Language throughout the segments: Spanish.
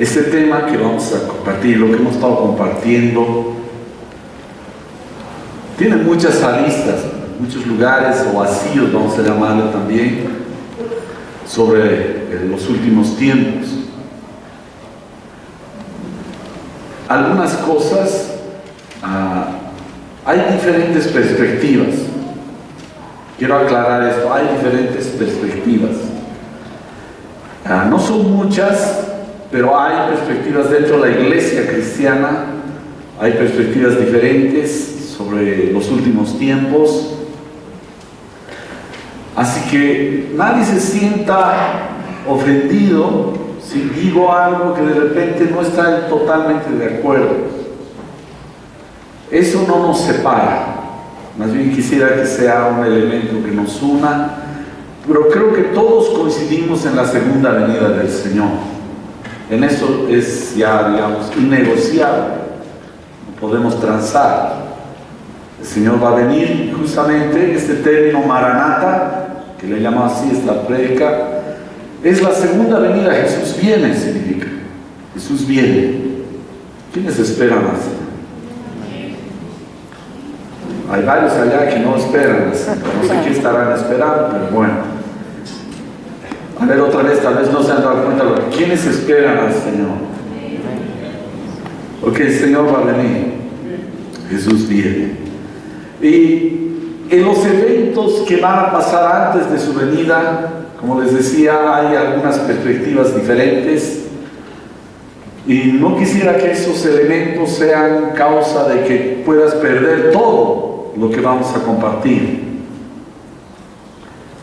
Este tema que vamos a compartir, lo que hemos estado compartiendo, tiene muchas aristas, muchos lugares o vacíos, vamos a llamarle también, sobre los últimos tiempos. Algunas cosas, hay diferentes perspectivas. Quiero aclarar esto, hay diferentes perspectivas. No son muchas, pero hay perspectivas dentro de la iglesia cristiana, hay perspectivas diferentes sobre los últimos tiempos. Así que nadie se sienta ofendido si digo algo que de repente no está totalmente de acuerdo. Eso no nos separa, más bien quisiera que sea un elemento que nos una, pero creo que todos coincidimos en la segunda venida del Señor. En eso es ya, digamos, innegociable, no podemos transar. El Señor va a venir, justamente este término Maranata, que le llama así esta prédica, es la segunda venida. Jesús viene, significa. Jesús viene. ¿Quiénes esperan al Señor? Hay varios allá que no esperan, no sé qué estarán esperando, pero bueno. A ver, otra vez, tal vez no se han dado cuenta. ¿Quiénes esperan al Señor? Porque el Señor va a venir. Jesús viene. Y en los eventos que van a pasar antes de su venida, como les decía, hay algunas perspectivas diferentes. Y no quisiera que esos elementos sean causa de que puedas perder todo lo que vamos a compartir.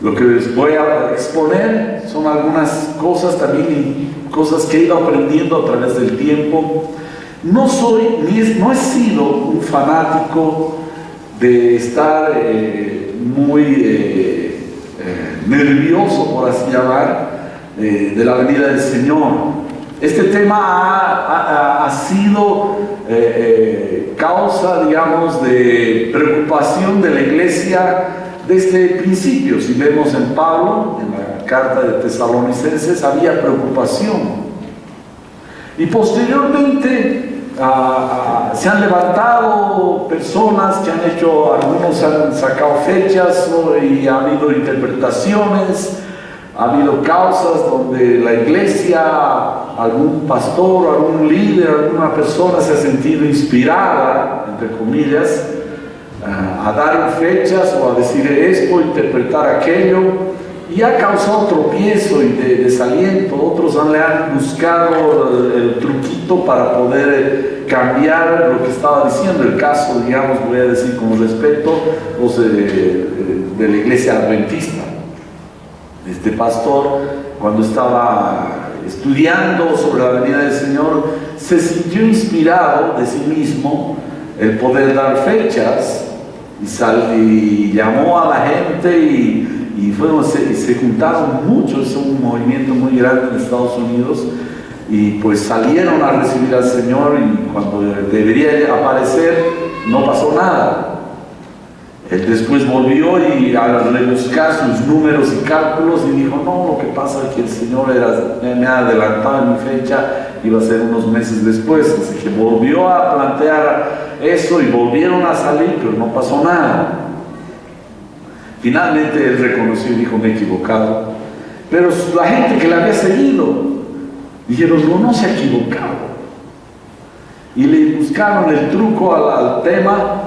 Lo que les voy a exponer son algunas cosas también, cosas que he ido aprendiendo a través del tiempo. No he sido un fanático de estar muy nervioso, por así llamar, de la venida del Señor. Este tema ha sido causa, digamos, de preocupación de la iglesia desde el principio. Si vemos en Pablo, en la carta de Tesalonicenses, había preocupación. Y posteriormente se han levantado personas que han hecho, algunos han sacado fechas, ¿no? Y ha habido interpretaciones, ha habido causas donde la iglesia, algún pastor, algún líder, alguna persona se ha sentido inspirada, entre comillas, a dar fechas o a decir esto, interpretar aquello, y ha causado tropiezo y desaliento. Otros le han buscado el truquito para poder cambiar lo que estaba diciendo. El caso, digamos, voy a decir con respeto, los de la iglesia adventista. Este pastor, cuando estaba estudiando sobre la venida del Señor, se sintió inspirado de sí mismo el poder dar fechas, y llamó a la gente y se juntaron muchos. Es un movimiento muy grande en Estados Unidos, y pues salieron a recibir al Señor, y cuando debería aparecer no pasó nada. Él después volvió y al rebuscar sus números y cálculos y dijo, no, lo que pasa es que el Señor me ha adelantado en mi fecha, iba a ser unos meses después. Así que volvió a plantear eso y volvieron a salir, pero no pasó nada. Finalmente él reconoció y dijo, me he equivocado. Pero la gente que le había seguido dijeron, no se ha equivocado. Y le buscaron el truco al tema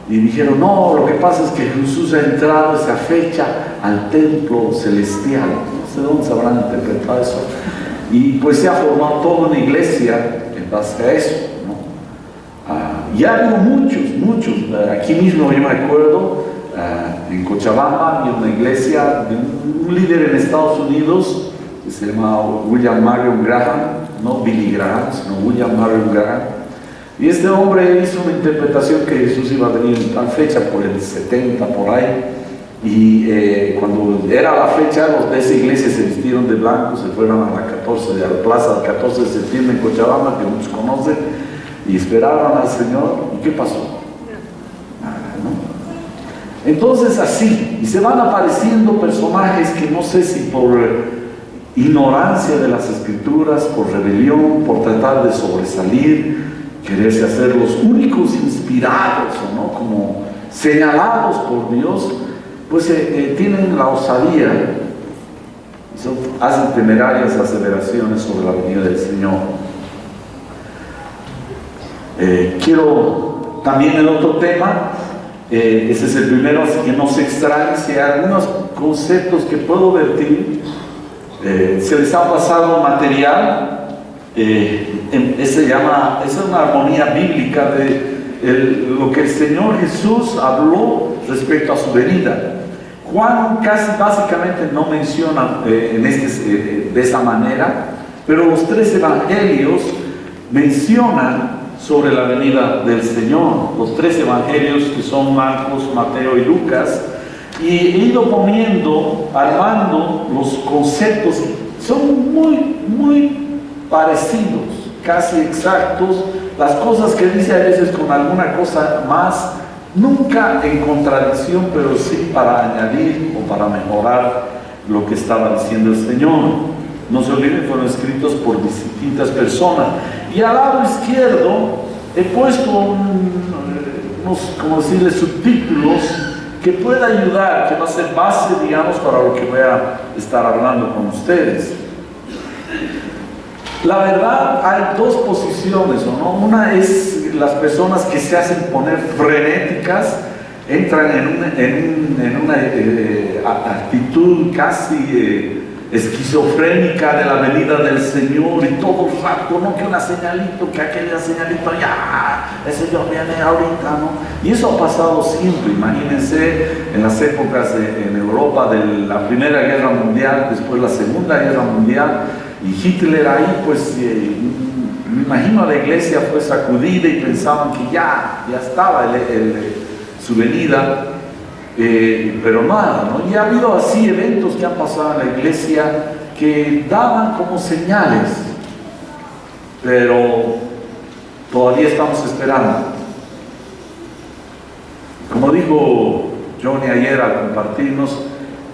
y dijeron, no, lo que pasa es que Jesús ha entrado esa fecha al templo celestial. No sé dónde se habrán interpretado eso. Y pues se ha formado toda una iglesia en base a eso, ¿no? Y ha habido muchos. Aquí mismo yo me acuerdo, en Cochabamba había una iglesia de un líder en Estados Unidos que se llama William Marion Graham, no Billy Graham, sino William Marion Graham. Y este hombre hizo una interpretación que Jesús iba a venir en tal fecha, por el 70, por ahí. Y cuando era la fecha, los de esa iglesia se vistieron de blanco, se fueron a la plaza del 14 de septiembre en Cochabamba, que muchos conocen, y esperaron al Señor. ¿Y qué pasó? Nada, ¿no? Entonces así, y se van apareciendo personajes que no sé si por ignorancia de las Escrituras, por rebelión, por tratar de sobresalir, quererse hacer los únicos inspirados, ¿no? Como señalados por Dios, pues tienen la osadía, hacen temerarias aseveraciones sobre la venida del Señor. Quiero también el otro tema, ese es el primero, así que no se extrañen si hay algunos conceptos que puedo vertir. Se les ha pasado material, es una armonía bíblica de lo que el Señor Jesús habló respecto a su venida. Juan casi básicamente no menciona de esa manera, pero los tres evangelios mencionan sobre la venida del Señor. Los tres evangelios, que son Marcos, Mateo y Lucas, y he ido armando los conceptos, son muy parecidos, casi exactos, las cosas que dice a veces con alguna cosa más, nunca en contradicción, pero sí para añadir o para mejorar lo que estaba diciendo el Señor. No se olviden, fueron escritos por distintas personas. Y al lado izquierdo he puesto unos, como decirle, subtítulos que pueda ayudar, que va a ser base, digamos, para lo que voy a estar hablando con ustedes. La verdad, hay dos posiciones, ¿no? Una es las personas que se hacen poner frenéticas, entran en una actitud casi esquizofrénica de la venida del Señor, y todo el rato, no que una señalito, que aquella señalito, ya, el Señor viene ahorita, ¿no? Y eso ha pasado siempre. Imagínense en las épocas en Europa de la Primera Guerra Mundial, después la Segunda Guerra Mundial, y Hitler ahí, pues me imagino la iglesia fue sacudida y pensaban que ya estaba su venida. Pero nada, ¿no? Y ha habido así eventos que han pasado en la iglesia que daban como señales, pero todavía estamos esperando. Como dijo Johnny ayer al compartirnos,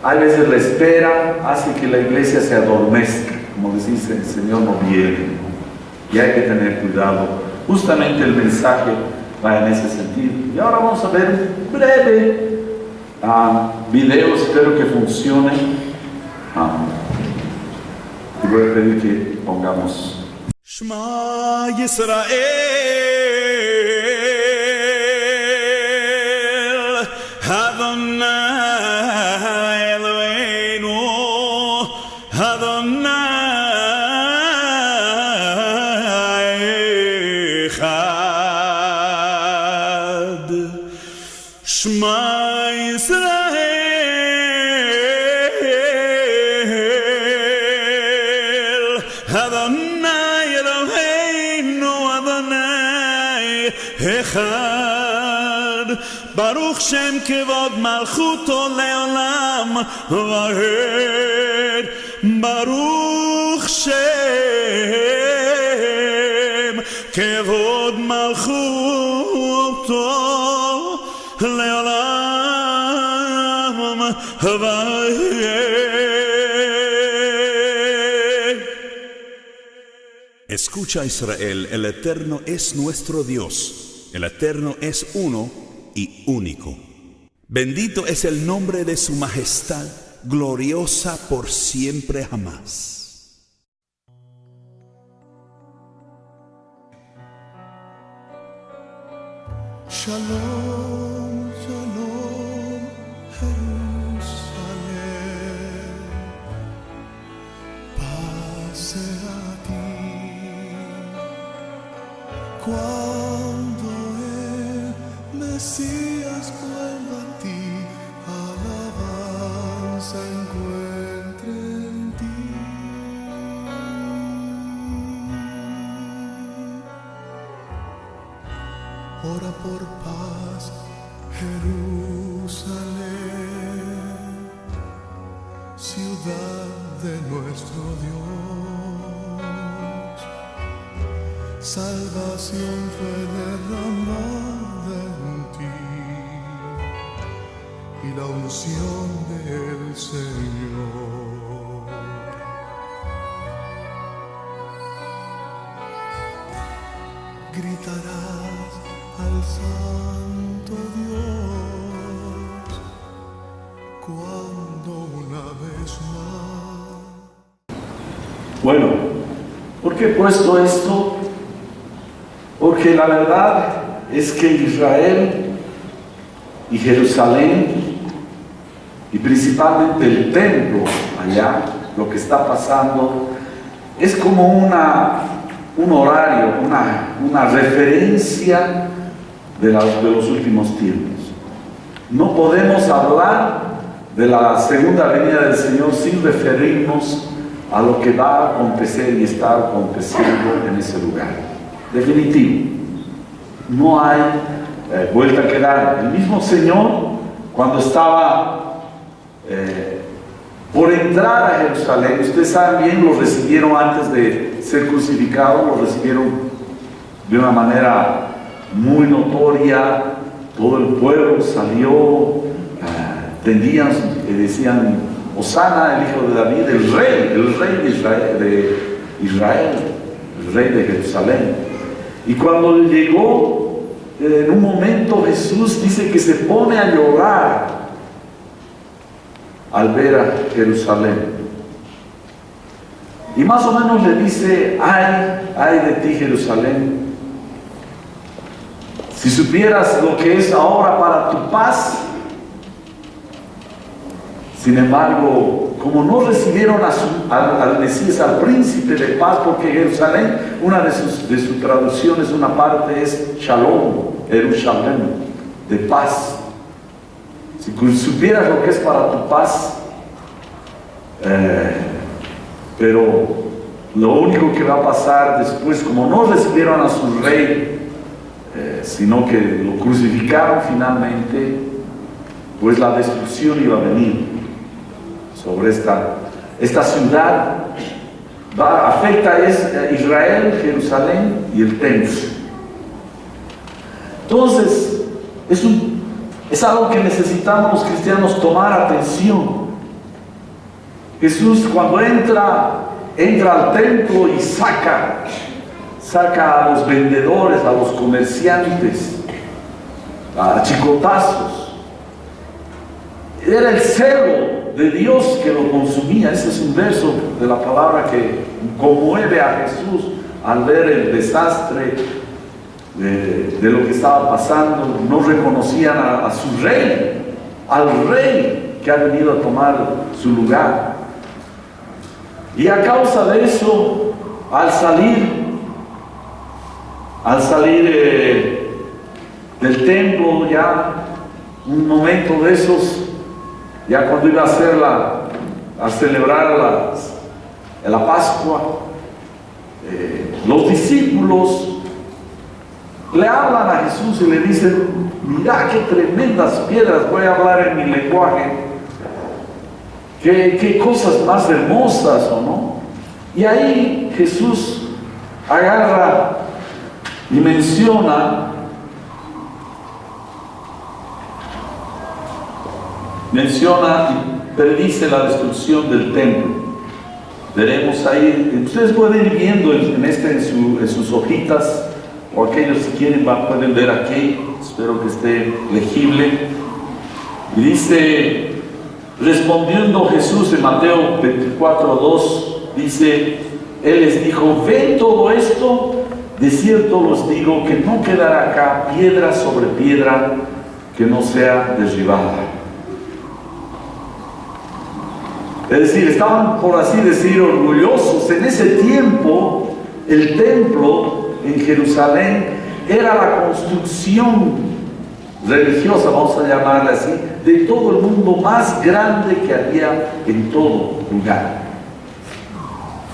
a veces la espera hace que la iglesia se adormezca, como les dice, el Señor no viene, y hay que tener cuidado. Justamente el mensaje va en ese sentido. Y ahora vamos a ver un breve video, espero que funcione. Y voy a pedir que pongamos Shema Yisrael, Adonai Eloheinu, Adonai Echad. Shema Yisrael, Adonai Eloheinu, Adonai Echad. Baruch Shem Kevod Malchuto Leolam Vaed. Baruch Shem Kevod Malchuto Leolam Vaed. Escucha, Israel, el Eterno es nuestro Dios, el Eterno es uno y único. Bendito es el nombre de su majestad, gloriosa por siempre jamás. Shalom, shalom, Jerusalén, paz sea a ti. Cuando el Mesías vuelva a ti, alabanza encuentre en ti. Ora por paz, Jerusalén, ciudad de nuestro Dios. Salvación fue derramada en ti y la unción del Señor. gritarás al Santo Dios cuando una vez más. Bueno, ¿por qué he puesto esto? Porque la verdad es que Israel y Jerusalén, y principalmente el templo allá, lo que está pasando, es como un horario, una referencia de los últimos tiempos. No podemos hablar de la segunda venida del Señor sin referirnos a lo que va a acontecer y está aconteciendo en ese lugar. Definitivo. No hay vuelta a quedar. El mismo Señor, cuando estaba por entrar a Jerusalén, ustedes saben bien, lo recibieron antes de ser crucificado, lo recibieron de una manera muy notoria. Todo el pueblo salió, tendían, decían: Hosana, el hijo de David, el rey de Israel, el rey de Jerusalén. Y cuando llegó, en un momento Jesús dice que se pone a llorar al ver a Jerusalén. Y más o menos le dice: ay de ti, Jerusalén, si supieras lo que es ahora para tu paz. Sin embargo, como no recibieron al Mesías, al príncipe de paz, porque Jerusalén, una de sus traducciones, una parte es Shalom, Jerusalén, de paz. Si supieras lo que es para tu paz, pero lo único que va a pasar después, como no recibieron a su rey, sino que lo crucificaron finalmente, pues la destrucción iba a venir sobre esta ciudad. Afecta a Israel, Jerusalén y el templo. Entonces, es algo que necesitamos los cristianos tomar atención. Jesús, cuando entra al templo y saca a los vendedores, a los comerciantes, a chicotazos. Era el celo de Dios que lo consumía. Ese es un verso de la palabra que conmueve a Jesús al ver el desastre de lo que estaba pasando. No reconocían a su rey, al rey que ha venido a tomar su lugar. Y a causa de eso, al salir del templo, ya un momento de esos, ya cuando iba a celebrar la Pascua, los discípulos le hablan a Jesús y le dicen: mira qué tremendas piedras, voy a hablar en mi lenguaje, qué cosas más hermosas, ¿o no? Y ahí Jesús agarra y menciona y predice la destrucción del templo. Veremos ahí, ustedes pueden ir viendo en sus hojitas, o aquellos si quieren pueden ver aquí, espero que esté legible. Y dice: respondiendo Jesús en Mateo 24:2, dice, Él les dijo: ¿ven todo esto? De cierto os digo que no quedará acá piedra sobre piedra que no sea derribada. Es decir, estaban, por así decir, orgullosos. En ese tiempo, el templo en Jerusalén era la construcción religiosa, vamos a llamarla así, de todo el mundo, más grande que había en todo lugar.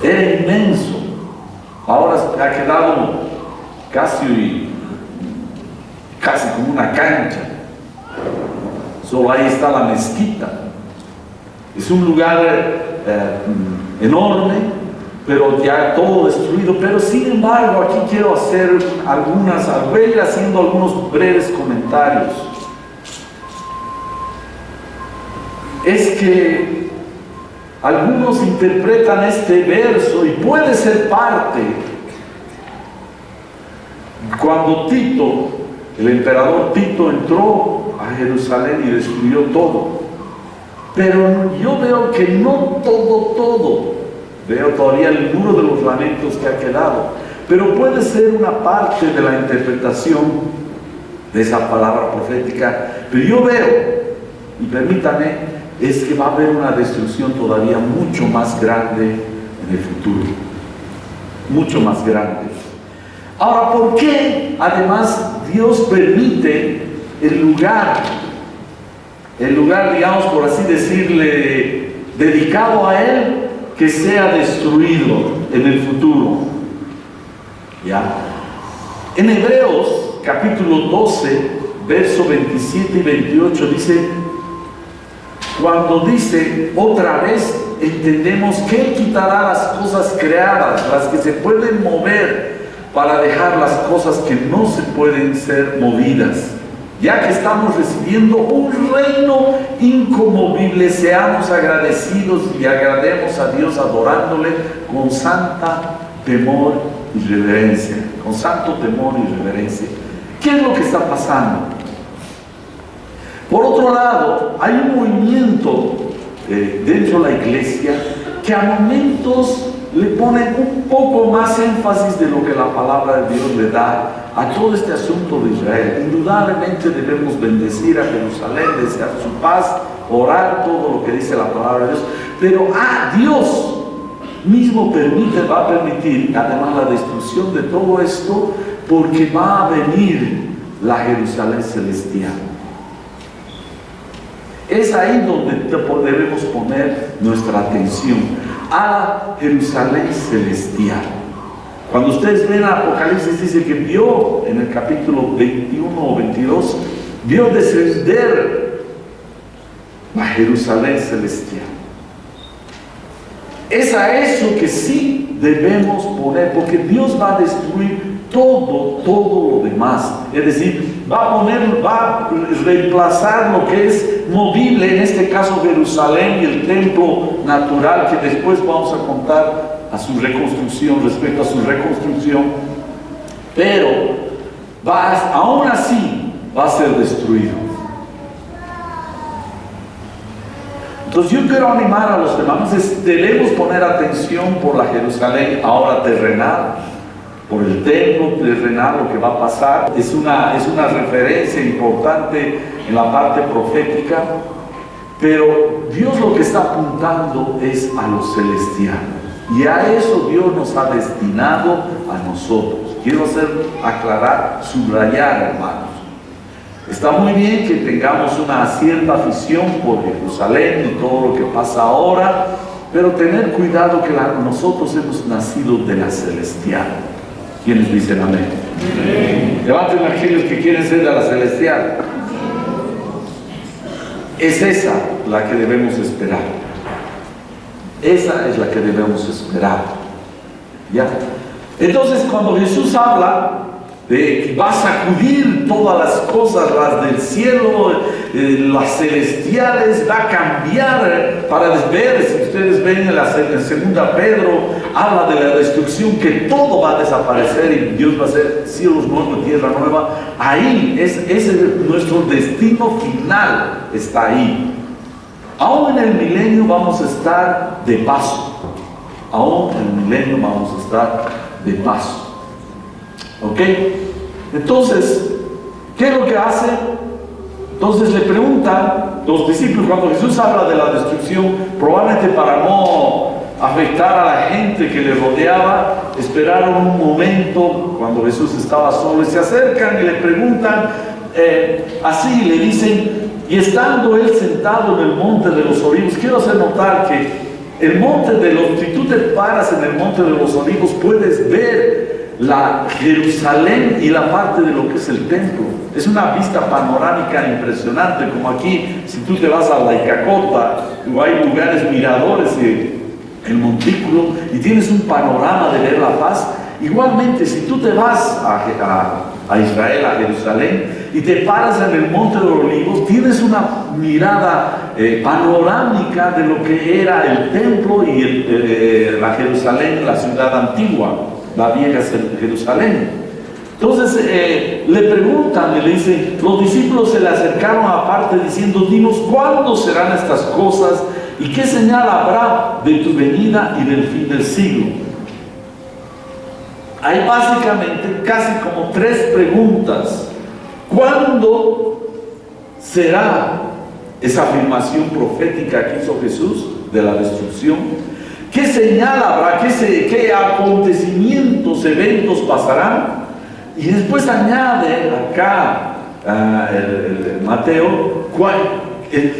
Era inmenso. Ahora ha quedado casi como una cancha. Solo ahí está la mezquita. Es un lugar enorme, pero ya todo destruido. Pero sin embargo, aquí quiero voy a ir haciendo algunos breves comentarios. Es que algunos interpretan este verso, y puede ser parte, Cuando Tito, el emperador Tito, entró a Jerusalén y destruyó todo. Pero yo veo que no todo. Veo todavía el muro de los lamentos que ha quedado. Pero puede ser una parte de la interpretación de esa palabra profética. Pero yo veo, y permítame, es que va a haber una destrucción todavía mucho más grande en el futuro. Mucho más grande. Ahora, ¿por qué además Dios permite el lugar, digamos, por así decirle, dedicado a Él, que sea destruido en el futuro? ¿Ya? En Hebreos, capítulo 12, verso 27 y 28, dice, cuando dice, otra vez entendemos que Él quitará las cosas creadas, las que se pueden mover, para dejar las cosas que no se pueden ser movidas. Ya que estamos recibiendo un reino inconmovible, seamos agradecidos y agrademos a Dios adorándole con santa temor y reverencia. Con santo temor y reverencia. ¿Qué es lo que está pasando? Por otro lado, hay un movimiento dentro de la iglesia que a momentos le ponen un poco más énfasis de lo que la palabra de Dios le da a todo este asunto de Israel. Indudablemente debemos bendecir a Jerusalén, desear su paz, orar todo lo que dice la palabra de Dios, pero Dios mismo va a permitir además la destrucción de todo esto, porque va a venir la Jerusalén celestial. Es ahí donde debemos poner nuestra atención, a Jerusalén celestial. Cuando ustedes ven Apocalipsis, dice que vio en el capítulo 21 o 22, vio descender a Jerusalén celestial. Es a eso que sí debemos poner, porque Dios va a destruir todo lo demás. Es decir, va a reemplazar lo que es movible, en este caso Jerusalén y el templo natural, que después vamos a contar a su reconstrucción, respecto a su reconstrucción, pero aún así va a ser destruido. Entonces yo quiero animar a los hermanos, debemos poner atención por la Jerusalén ahora terrenal, por el templo terrenal, lo que va a pasar. Es una referencia importante en la parte profética, pero Dios lo que está apuntando es a lo celestial, y a eso Dios nos ha destinado a nosotros. Quiero subrayar, hermanos, está muy bien que tengamos una cierta afición por Jerusalén y todo lo que pasa ahora, pero tener cuidado que nosotros hemos nacido de la celestial. ¿Quiénes dicen amén? Levanten aquellos que quieren ser de la celestial. Es esa la que debemos esperar. Esa es la que debemos esperar. ¿Ya? Entonces, cuando Jesús habla de que va a sacudir todas las cosas, las del cielo, las celestiales, va a cambiar para ver, si ustedes ven en la segunda Pedro, habla de la destrucción, que todo va a desaparecer y Dios va a hacer cielos nuevos y tierra nueva. Ahí, ese es nuestro destino final, está ahí. Aún en el milenio vamos a estar de paso. Aún en el milenio vamos a estar de paso. ¿Ok? Entonces, ¿qué es lo que hace? Entonces le preguntan los discípulos, cuando Jesús habla de la destrucción, probablemente para no afectar a la gente que le rodeaba, esperaron un momento cuando Jesús estaba solo y se acercan y le preguntan, así le dicen, y estando él sentado en el monte de los olivos, quiero hacer notar que el monte de los, si tú te paras en el monte de los olivos, puedes ver la Jerusalén y la parte de lo que es el templo. Es una vista panorámica impresionante, como aquí, si tú te vas a la Icacota, hay lugares miradores el montículo, y tienes un panorama de ver la paz. Igualmente, si tú te vas a Israel, a Jerusalén, y te paras en el monte de los olivos, tienes una mirada panorámica de lo que era el templo y la Jerusalén, la ciudad antigua, la vieja Jerusalén. Entonces le preguntan y le dicen, los discípulos se le acercaron aparte diciendo, dinos cuándo serán estas cosas y qué señal habrá de tu venida y del fin del siglo. Hay básicamente casi como 3 preguntas. ¿Cuándo será esa afirmación profética que hizo Jesús de la destrucción? ¿Qué señal habrá? ¿Qué acontecimientos, eventos pasarán? Y después añade acá el Mateo,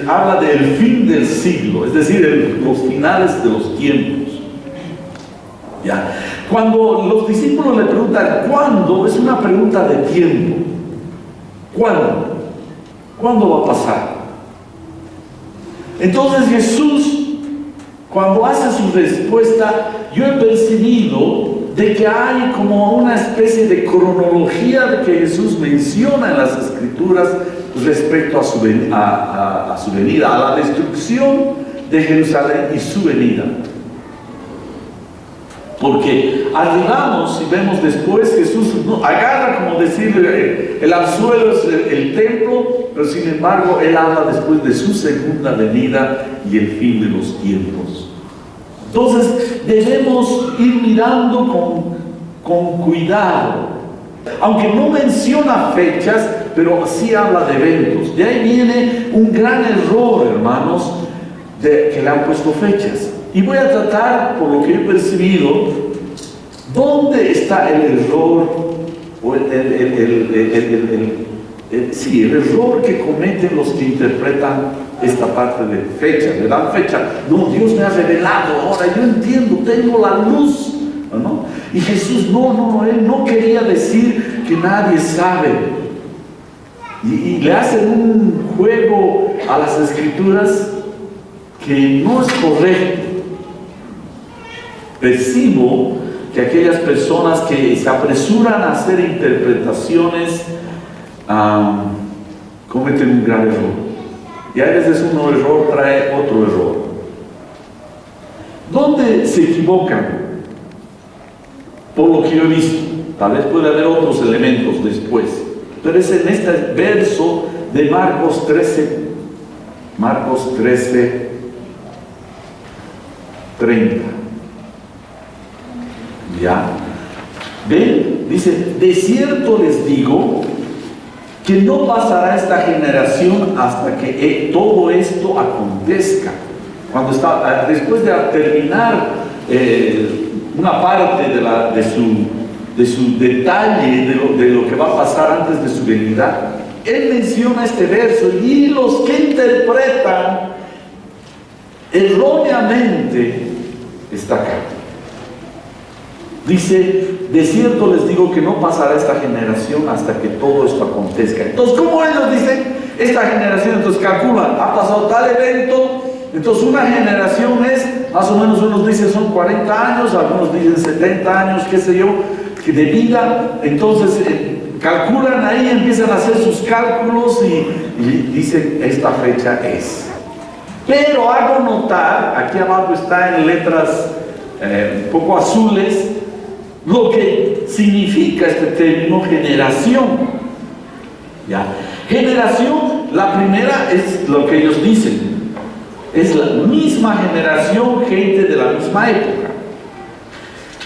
habla del fin del siglo, es decir, los finales de los tiempos. ¿Ya? Cuando los discípulos le preguntan ¿cuándo? Es una pregunta de tiempo. ¿Cuándo? ¿Cuándo va a pasar? Entonces Jesús, cuando hace su respuesta, yo he percibido de que hay como una especie de cronología de que Jesús menciona en las Escrituras respecto a su venida, a la destrucción de Jerusalén y su venida. Porque arribamos y vemos después, Jesús agarra, como decir, el anzuelo es el templo, pero sin embargo Él habla después de su segunda venida y el fin de los tiempos. Entonces debemos ir mirando con cuidado, aunque no menciona fechas, pero sí habla de eventos. De ahí viene un gran error, hermanos, que le han puesto fechas. Y voy a tratar, por lo que he percibido, dónde está el error, o el error que cometen los que interpretan esta parte de fecha. Le dan fecha. No, Dios me ha revelado, ahora yo entiendo, tengo la luz, ¿no? Y Jesús, Él no quería decir que nadie sabe. Y le hacen un juego a las Escrituras que no es correcto. Percibo que aquellas personas que se apresuran a hacer interpretaciones cometen un gran error. Y a veces un error trae otro error. ¿Dónde se equivocan? Por lo que yo he visto. Tal vez puede haber otros elementos después. Pero es en este verso de Marcos 13. Marcos 13, 30. ¿Ya? ¿Ven? Dice, de cierto les digo que no pasará esta generación hasta que todo esto acontezca. Cuando está, después de terminar una parte de su detalle de lo que va a pasar antes de su venida, él menciona este verso y los que interpretan erróneamente esta carta. Dice, de cierto les digo que no pasará esta generación hasta que todo esto acontezca. Entonces, ¿cómo ellos dicen esta generación? Entonces calculan, ha pasado tal evento, entonces una generación es, más o menos unos dicen son 40 años, algunos dicen 70 años, qué sé yo, de vida. Entonces calculan ahí, empiezan a hacer sus cálculos y dicen, esta fecha es. Pero hago notar, aquí abajo está en letras un poco azules, lo que significa este término generación. ¿Ya? Generación, la primera es lo que ellos dicen, es la misma generación, gente de la misma época.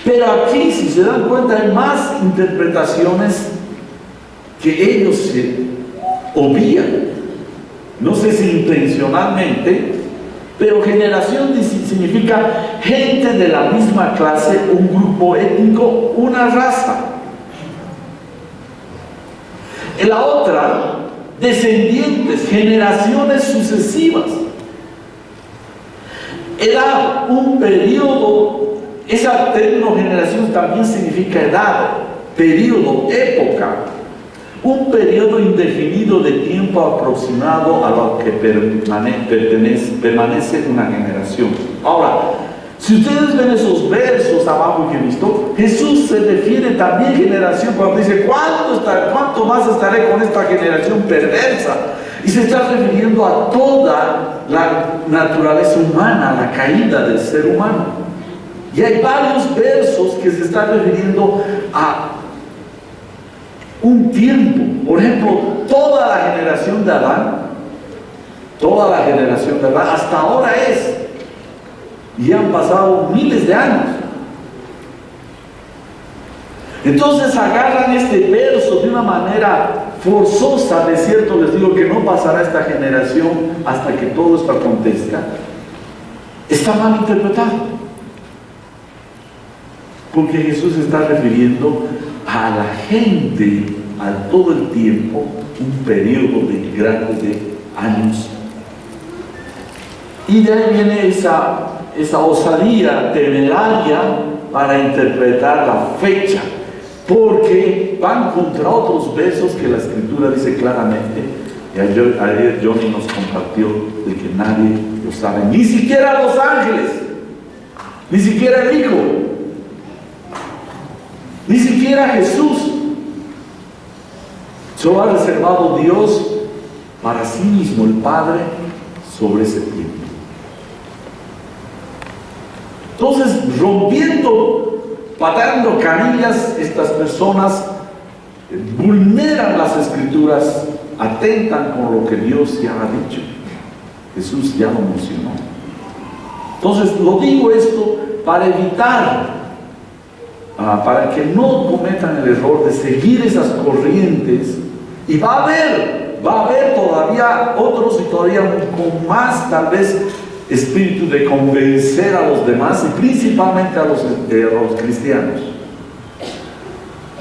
Pero aquí, si se dan cuenta, hay más interpretaciones que ellos se obvían. No sé si intencionalmente, pero generación significa gente de la misma clase, un grupo étnico, una raza. En la otra, descendientes, generaciones sucesivas. Era un periodo, ese término generación también significa edad, periodo, época. Un periodo indefinido de tiempo aproximado a lo que permanece una generación. Ahora, si ustedes ven esos versos abajo que he visto, Jesús se refiere también a generación cuando dice, ¿cuánto más estaré con esta generación perversa? Y se está refiriendo a toda la naturaleza humana, a la caída del ser humano. Y hay varios versos que se están refiriendo a un tiempo. Por ejemplo, toda la generación de Adán, hasta ahora es, y han pasado miles de años. Entonces agarran este verso de una manera forzosa. De cierto les digo que no pasará esta generación hasta que todo esto acontezca. Está mal interpretado, porque Jesús se está refiriendo a la gente, a todo el tiempo, un periodo de grandes de años. Y de ahí viene esa osadía temeraria para interpretar la fecha, porque van contra otros versos que la Escritura dice claramente, y ayer Johnny nos compartió de que nadie lo sabe, ni siquiera los ángeles, ni siquiera el Hijo, ni siquiera Jesús. Solo ha reservado Dios para sí mismo, el Padre, sobre ese tiempo. Entonces, pateando canillas, estas personas vulneran las Escrituras, atentan con lo que Dios ya ha dicho. Jesús ya lo mencionó. Entonces, lo digo esto para evitar, para que no cometan el error de seguir esas corrientes. Y va a haber todavía otros, y todavía con más tal vez espíritu de convencer a los demás, y principalmente a los cristianos,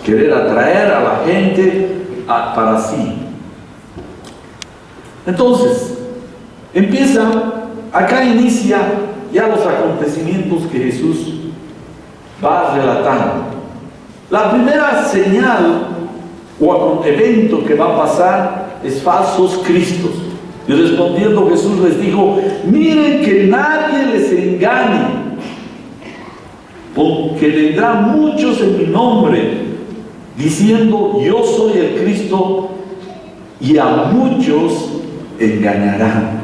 querer atraer a la gente para sí. Entonces acá inicia ya los acontecimientos que Jesús va relatando. La primera señal o evento que va a pasar es falsos cristos. Y respondiendo Jesús les dijo: miren que nadie les engañe, porque vendrán muchos en mi nombre, diciendo yo soy el Cristo, y a muchos engañarán.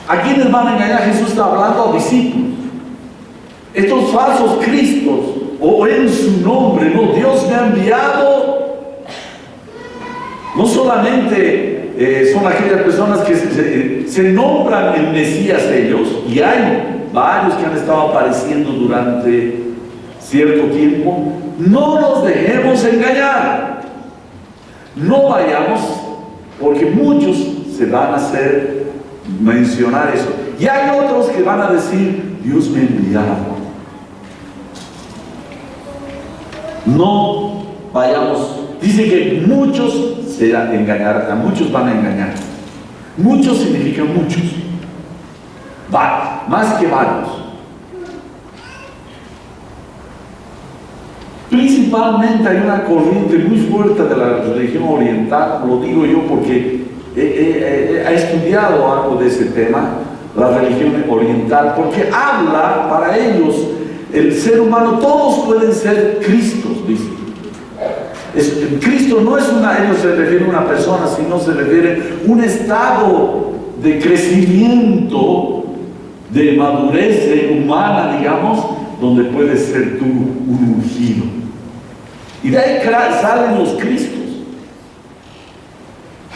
¿A quiénes van a engañar? Jesús está hablando a discípulos. Estos falsos cristos, o en su nombre, no, Dios me ha enviado. No solamente son aquellas personas que se nombran el Mesías ellos, y hay varios que han estado apareciendo durante cierto tiempo. No nos dejemos engañar, no vayamos, porque muchos se van a hacer mencionar eso, y hay otros que van a decir Dios me ha enviado. No vayamos. Dice que muchos se engañarán, a muchos van a engañar. Muchos significa muchos, más que varios. Principalmente hay una corriente muy fuerte de la religión oriental, lo digo yo porque he estudiado algo de ese tema, la religión oriental, porque habla, para ellos, el ser humano, todos pueden ser Cristos, dice. Cristo no es ellos se refieren a una persona, sino se refiere a un estado de crecimiento, de madurez humana, digamos, donde puedes ser tú un ungido. Y de ahí salen los Cristos,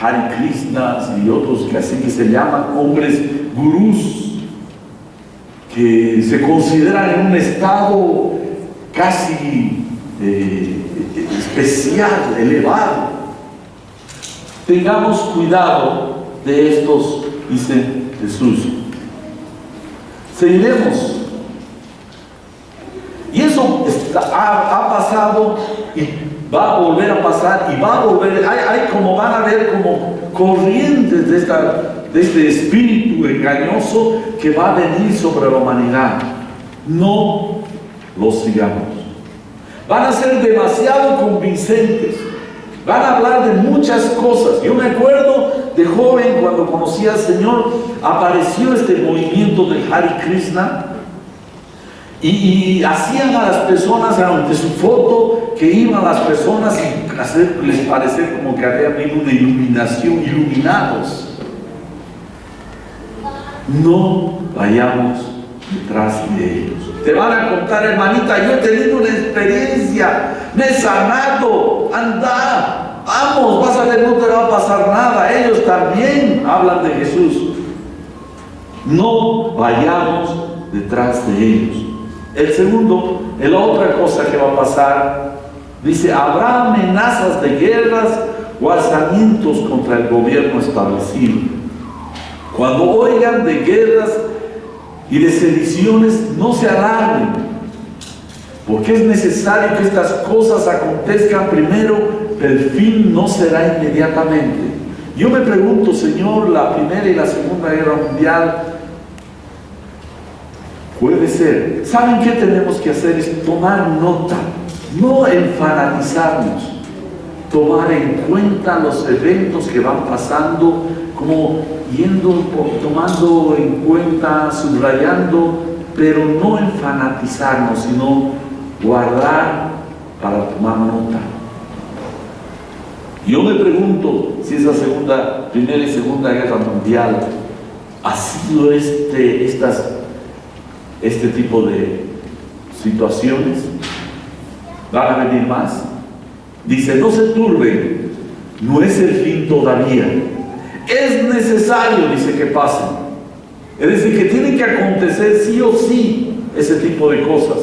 Hare Krishnas y otros que así que se llaman hombres gurús, que se consideran en un estado casi especial, elevado. Tengamos cuidado de estos, dice Jesús. Seguiremos. Y eso ha pasado y va a volver a pasar, y va a volver. Van a haber como corrientes de este espíritu engañoso que va a venir sobre la humanidad. No los sigamos. Van a ser demasiado convincentes, van a hablar de muchas cosas. Yo me acuerdo de joven, cuando conocí al Señor, apareció este movimiento del Hare Krishna, y hacían a las personas ante su foto, que iban las personas y les parecía como que había habido una iluminación, iluminados. No vayamos detrás de ellos. Te van a contar, hermanita, yo he tenido una experiencia, me he sanado, anda, vamos, vas a ver, no te va a pasar nada. Ellos también hablan de Jesús. No vayamos detrás de ellos. El segundo, la otra cosa que va a pasar, dice, habrá amenazas de guerras o alzamientos contra el gobierno establecido. Cuando oigan de guerras y de sediciones, no se alarmen, porque es necesario que estas cosas acontezcan primero, pero el fin no será inmediatamente. Yo me pregunto, Señor, la Primera y la Segunda Guerra Mundial, puede ser. ¿Saben qué tenemos que hacer? Es tomar nota, no enfanatizarnos, tomar en cuenta los eventos que van pasando, como tomando en cuenta, subrayando, pero no enfanatizarnos, sino guardar para tomar nota. Yo me pregunto si esa Primera y Segunda Guerra Mundial ha sido este tipo de situaciones. ¿Van a venir más? Dice, no se turben, no es el fin todavía. Es necesario, dice, que pasen. Es decir, que tienen que acontecer sí o sí ese tipo de cosas.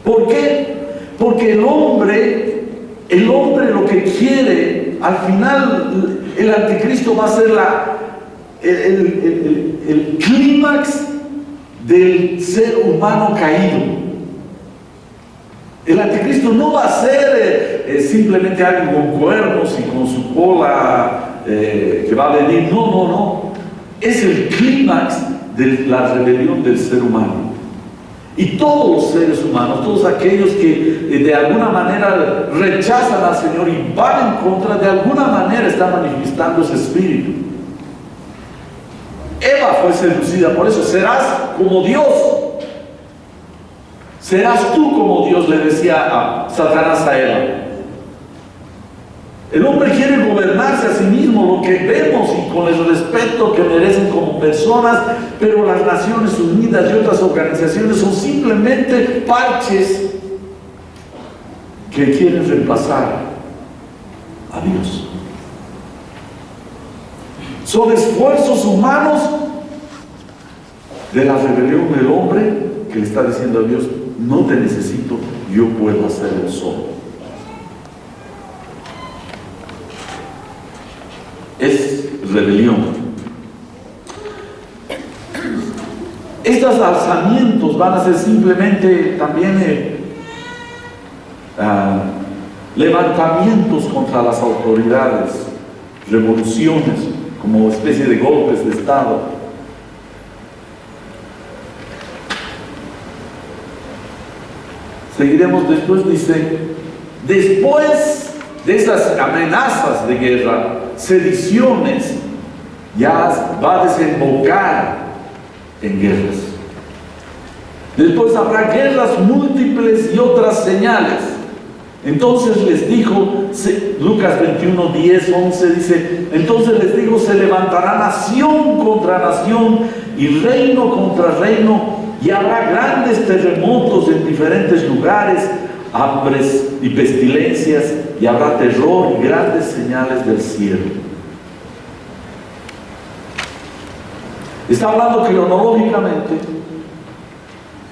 ¿Por qué? Porque el hombre lo que quiere, al final, el anticristo va a ser el clímax del ser humano caído. El anticristo no va a ser simplemente alguien con cuernos y con su cola que va a venir. No. Es el clímax de la rebelión del ser humano. Y todos los seres humanos, todos aquellos que de alguna manera rechazan al Señor y van en contra, de alguna manera están manifestando ese espíritu. Eva fue seducida por eso. Serás como Dios. Serás tú como Dios, le decía a Satanás a Eva. El hombre quiere gobernarse a sí mismo, lo que vemos y con el respeto que merecen como personas, pero las Naciones Unidas y otras organizaciones son simplemente parches que quieren reemplazar a Dios. Son esfuerzos humanos de la rebelión del hombre que le está diciendo a Dios, no te necesito, yo puedo hacerlo solo. Es rebelión. Estos alzamientos van a ser simplemente también levantamientos contra las autoridades, revoluciones, como especie de golpes de Estado. Seguiremos después, dice, después de esas amenazas de guerra, sediciones, ya va a desembocar en guerras. Después habrá guerras múltiples y otras señales. Entonces les dijo, Lucas 21, 10, 11 dice, entonces les digo, se levantará nación contra nación y reino contra reino, y habrá grandes terremotos en diferentes lugares, hambres y pestilencias, y habrá terror y grandes señales del cielo. Está hablando cronológicamente.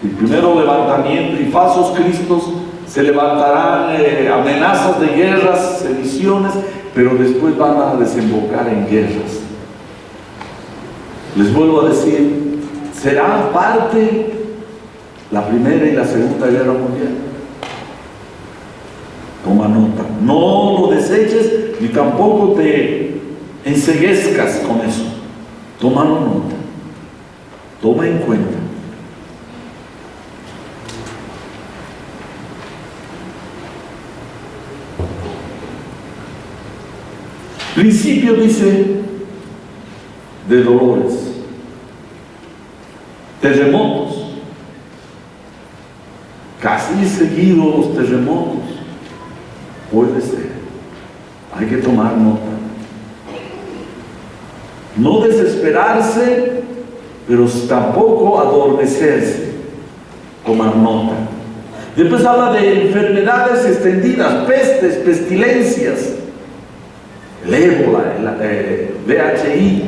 El primero levantamiento y falsos cristos, se levantarán amenazas de guerras, sediciones, pero después van a desembocar en guerras. Les vuelvo a decir, será parte la Primera y la Segunda Guerra Mundial. Toma nota, no lo deseches ni tampoco te enceguezcas con eso. Toma nota, toma en cuenta. Principio, dice, de dolores, terremotos, casi seguidos los terremotos. Puede ser, hay que tomar nota. No desesperarse pero tampoco adormecerse, tomar nota. Después habla de enfermedades extendidas, pestes, pestilencias, el ébola, el VIH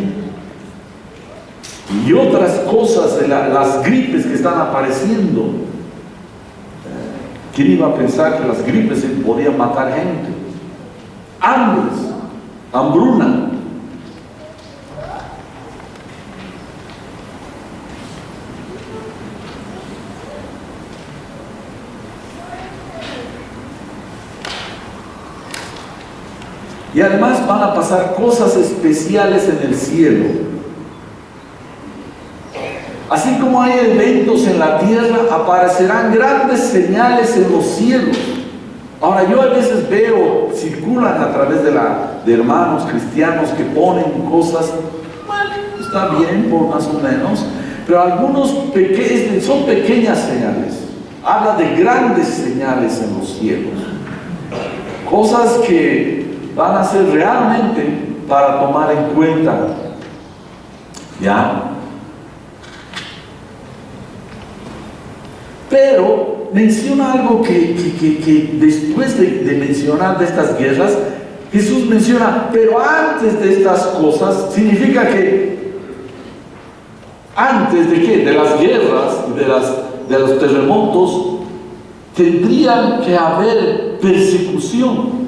y otras cosas, las gripes que están apareciendo. ¿Quién iba a pensar que las gripes podían matar gente? Hambres, hambruna. Y además van a pasar cosas especiales en el cielo. Así como hay eventos en la tierra, aparecerán grandes señales en los cielos. Ahora, yo a veces veo, circulan a través de hermanos cristianos que ponen cosas, bueno, está bien, por más o menos, pero algunos son pequeñas señales. Habla de grandes señales en los cielos. Cosas que van a ser realmente para tomar en cuenta. ¿Ya? Pero menciona algo que después de mencionar de estas guerras, Jesús menciona, pero antes de estas cosas, significa que antes de qué? De las guerras, de los terremotos, tendría que haber persecución.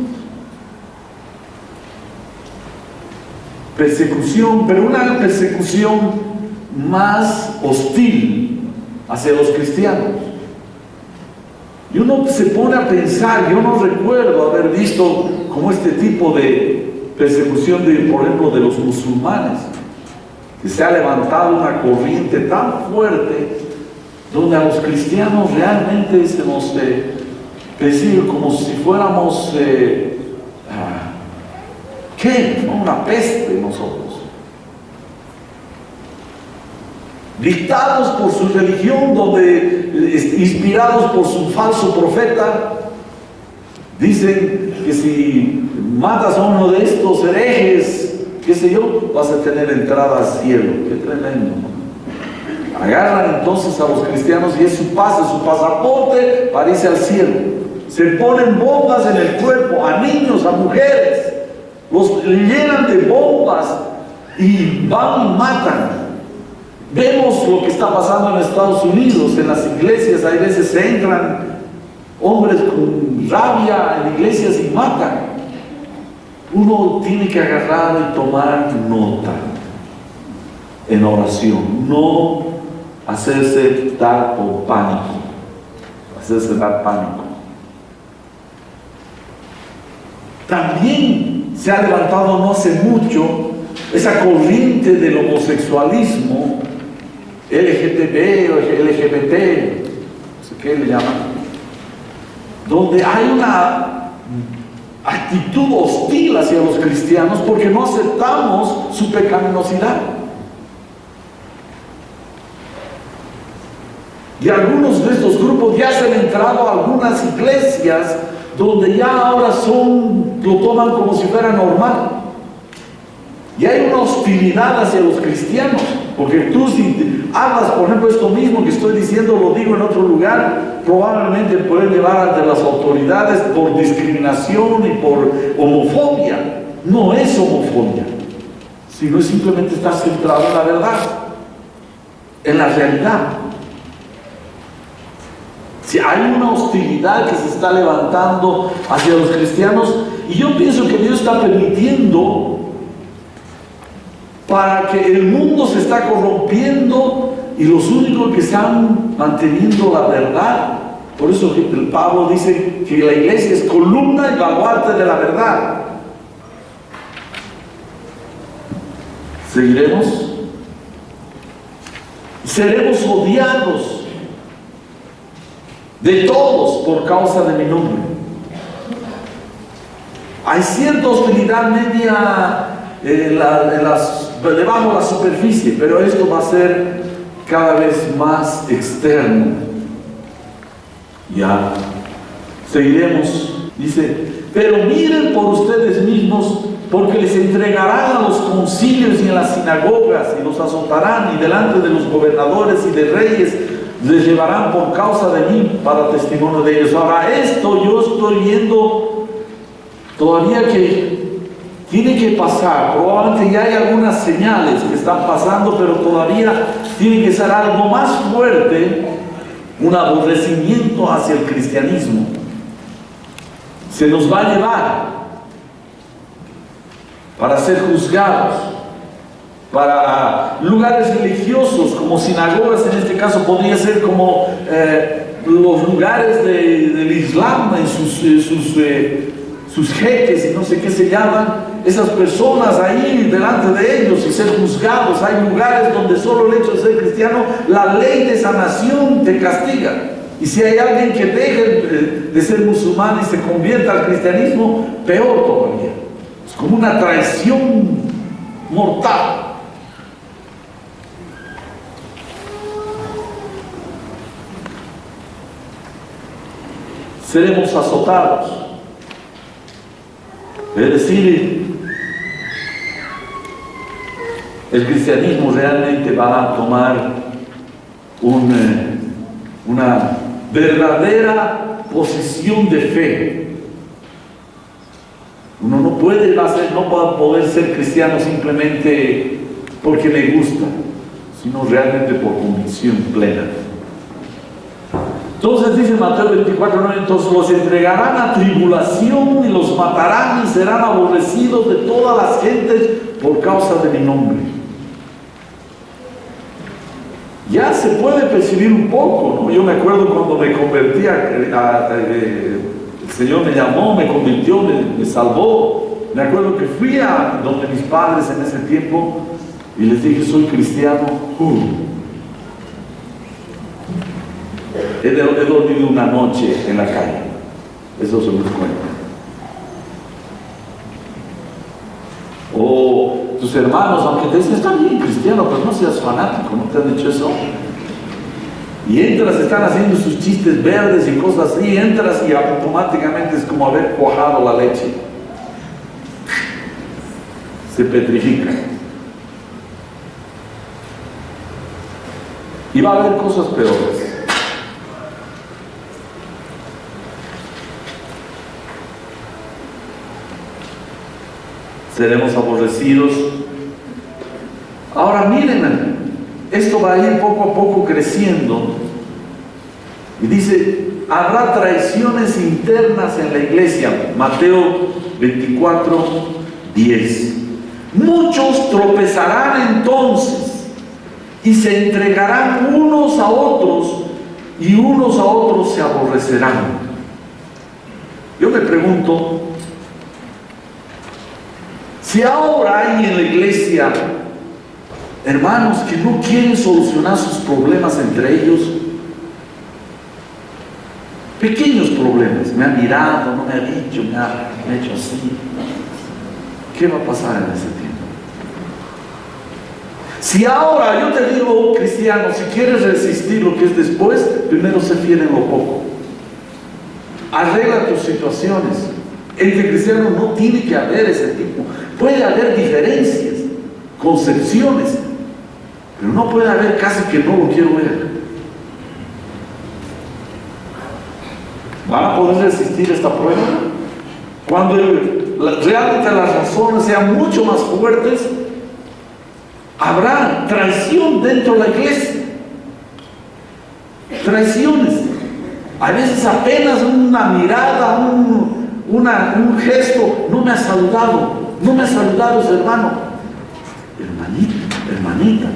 Persecución, pero una persecución más hostil hacia los cristianos. Y uno se pone a pensar, yo no recuerdo haber visto como este tipo de persecución, por ejemplo, de los musulmanes, que se ha levantado una corriente tan fuerte donde a los cristianos realmente se nos persigue como si fuéramos ¿qué? ¿No? Una peste nosotros. Dictados por su religión, inspirados por su falso profeta, dicen que si matas a uno de estos herejes, qué sé yo, vas a tener entrada al cielo. Qué tremendo, ¿no? Agarran entonces a los cristianos y es su pasaporte para irse al cielo. Se ponen bombas en el cuerpo, a niños, a mujeres, los llenan de bombas y van y matan. Vemos lo que está pasando en Estados Unidos, en las iglesias, hay veces se entran hombres con rabia en iglesias y matan. Uno tiene que agarrar y tomar nota en oración, no hacerse dar por pánico, hacerse dar pánico. También se ha levantado no hace mucho esa corriente del homosexualismo, LGTB o LGBT, no sé qué le llaman, donde hay una actitud hostil hacia los cristianos porque no aceptamos su pecaminosidad. Y algunos de estos grupos ya se han entrado a algunas iglesias donde ya ahora lo toman como si fuera normal. Y hay una hostilidad hacia los cristianos, porque tú si hablas, por ejemplo, esto mismo que estoy diciendo, lo digo en otro lugar, probablemente pueden llevar ante las autoridades por discriminación y por homofobia. No es homofobia, sino es simplemente estar centrado en la verdad, en la realidad. Si hay una hostilidad que se está levantando hacia los cristianos, y yo pienso que Dios está permitiendo para que el mundo se está corrompiendo y los únicos que están manteniendo la verdad. Por eso Pablo dice que la iglesia es columna y baluarte de la verdad. ¿Seguiremos? Seremos odiados de todos por causa de mi nombre. Hay cierta hostilidad media debajo de la superficie, pero esto va a ser cada vez más externo. Ya seguiremos. Dice, pero miren por ustedes mismos porque les entregarán a los concilios y en las sinagogas y los azotarán, y delante de los gobernadores y de reyes les llevarán por causa de mí para testimonio de ellos. Ahora, esto yo estoy viendo todavía que tiene que pasar. Probablemente ya hay algunas señales que están pasando, pero todavía tiene que ser algo más fuerte, un aborrecimiento hacia el cristianismo. Se nos va a llevar para ser juzgados, para lugares religiosos como sinagogas. En este caso podría ser como los lugares del Islam, en sus jeques y no sé qué se llaman, esas personas ahí delante de ellos y ser juzgados. Hay lugares donde solo el hecho de ser cristiano, la ley de esa nación te castiga. Y si hay alguien que deje de ser musulmán y se convierta al cristianismo, peor todavía. Es como una traición mortal. Seremos azotados. Es decir, el cristianismo realmente va a tomar una verdadera posición de fe. Uno no puede poder ser cristiano simplemente porque me gusta, sino realmente por convicción plena. Entonces dice Mateo 24:9, entonces los entregarán a tribulación y los matarán y serán aborrecidos de todas las gentes por causa de mi nombre. Ya se puede percibir un poco, ¿no? Yo me acuerdo cuando me convertí, el Señor me llamó, me convirtió, me salvó. Me acuerdo que fui a donde mis padres en ese tiempo y les dije, soy cristiano. He dormido una noche en la calle. Eso se los cuenta. O tus hermanos, aunque te dicen, está bien cristiano, pero no seas fanático, ¿no te han dicho eso? Y entras, están haciendo sus chistes verdes y cosas así, entras y automáticamente es como haber cuajado la leche. Se petrifica. Y va a haber cosas peores. Seremos aborrecidos. Ahora miren, esto va a ir poco a poco creciendo. Y dice, habrá traiciones internas en la iglesia. Mateo 24:10. Muchos tropezarán entonces y se entregarán unos a otros y unos a otros se aborrecerán. Yo me pregunto, si ahora hay en la iglesia hermanos que no quieren solucionar sus problemas entre ellos, pequeños problemas, me ha mirado, no me ha dicho, me ha hecho así, ¿qué va a pasar en ese tiempo? Si ahora yo te digo, cristiano, si quieres resistir lo que es después, primero sé fiel en lo poco, arregla tus situaciones. Entre cristianos no tiene que haber ese tipo. Puede haber diferencias, concepciones, pero no puede haber casi que no lo quiero ver. ¿Van a poder resistir esta prueba? Cuando realmente las razones sean mucho más fuertes, habrá traición dentro de la iglesia. Traiciones. A veces apenas una mirada, un gesto, no me ha saludado ese hermano. Hermanita,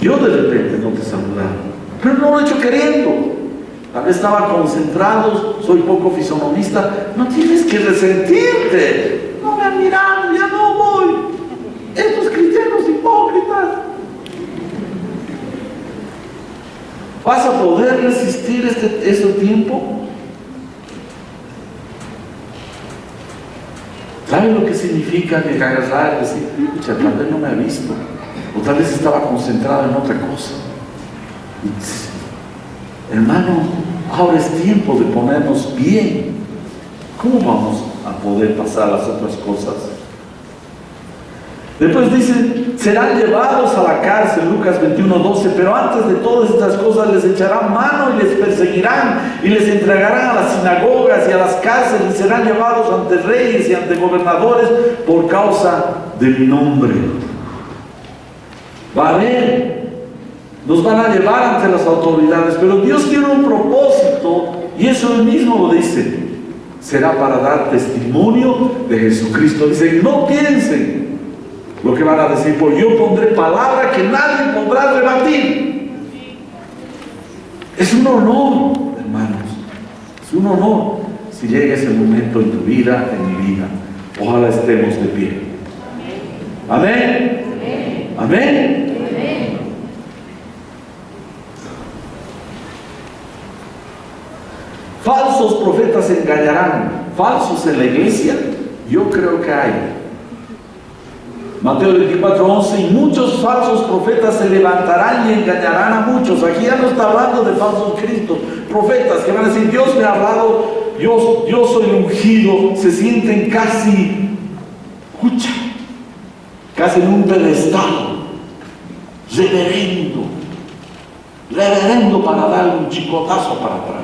yo de repente no te saludaba, pero no lo he hecho queriendo. Tal vez estaba concentrado, soy poco fisonomista. No tienes que resentirte. No me han mirado, ya no voy. Estos cristianos hipócritas. ¿Vas a poder resistir este tiempo? ¿Saben lo que significa agarrar y decir, pucha, tal vez no me ha visto? O tal vez estaba concentrado en otra cosa. Hermano, ahora es tiempo de ponernos bien. ¿Cómo vamos a poder pasar las otras cosas. Después dice, serán llevados a la cárcel, Lucas 21:12, pero antes de todas estas cosas les echarán mano y les perseguirán y les entregarán a las sinagogas y a las cárceles y serán llevados ante reyes y ante gobernadores por causa de mi nombre. Va a haber, nos van a llevar ante las autoridades, pero Dios tiene un propósito y eso Él mismo lo dice. Será para dar testimonio de Jesucristo. Dice, no piensen lo que van a decir, porque yo pondré palabra que nadie podrá rebatir. Es un honor, hermanos, es un honor si llega ese momento en tu vida, en mi vida. Ojalá estemos de pie. Amén. Amén. Amén. Falsos profetas engañarán. Falsos en la iglesia, yo creo que hay. Mateo 24:11, y muchos falsos profetas se levantarán y engañarán a muchos. Aquí ya no está hablando de falsos Cristos, profetas que van a decir, Dios me ha hablado, yo soy ungido, se sienten casi, casi en un pedestal, reverendo para darle un chicotazo para atrás.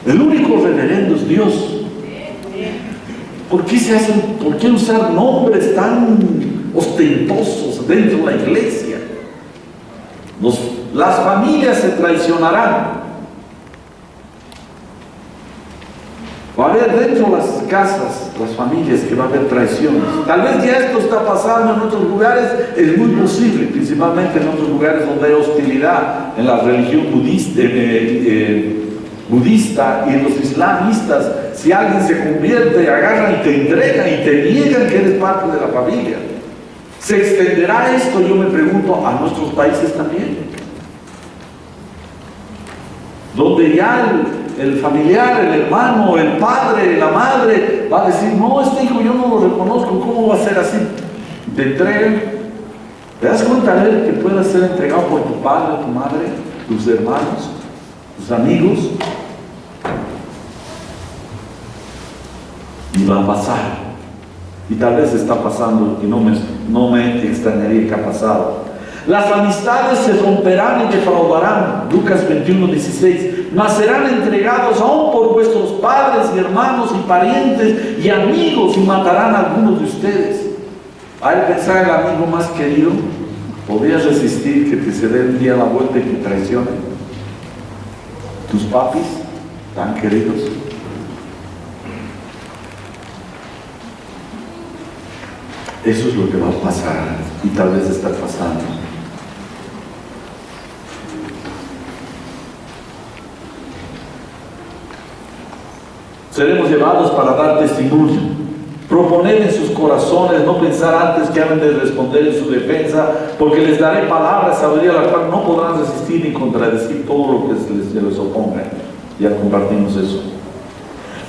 El único reverendo es Dios. ¿Por qué usar nombres tan ostentosos dentro de la iglesia? Las familias se traicionarán. Va a haber dentro de las casas, las familias, que va a haber traiciones. Tal vez ya esto está pasando en otros lugares, es muy posible, principalmente en otros lugares donde hay hostilidad, en la religión budista y en los islamistas. Si alguien se convierte, agarran y te entregan y te niegan que eres parte de la familia. ¿Se extenderá esto, yo me pregunto, a nuestros países también? Donde ya el familiar, el hermano, el padre, la madre va a decir, no, este hijo yo no lo reconozco, ¿cómo va a ser así? Te entregan. ¿Te das cuenta de él que pueda ser entregado por tu padre, tu madre, tus hermanos, tus amigos? Y va a pasar, y tal vez está pasando, y no me extrañaría que ha pasado. Las amistades se romperán y defraudarán, Lucas 21:16, mas serán entregados aún por vuestros padres y hermanos y parientes y amigos, y matarán a algunos de ustedes. Al pensar el amigo más querido, ¿podrías resistir que te se dé un día la vuelta y te traicionen? Tus papis tan queridos. Eso es lo que va a pasar, y tal vez está pasando. Seremos llevados para dar testimonio. Proponer en sus corazones, no pensar antes que han de responder en su defensa, porque les daré palabras, sabiduría, la cual no podrán resistir ni contradecir todo lo que se les oponga. Ya compartimos eso.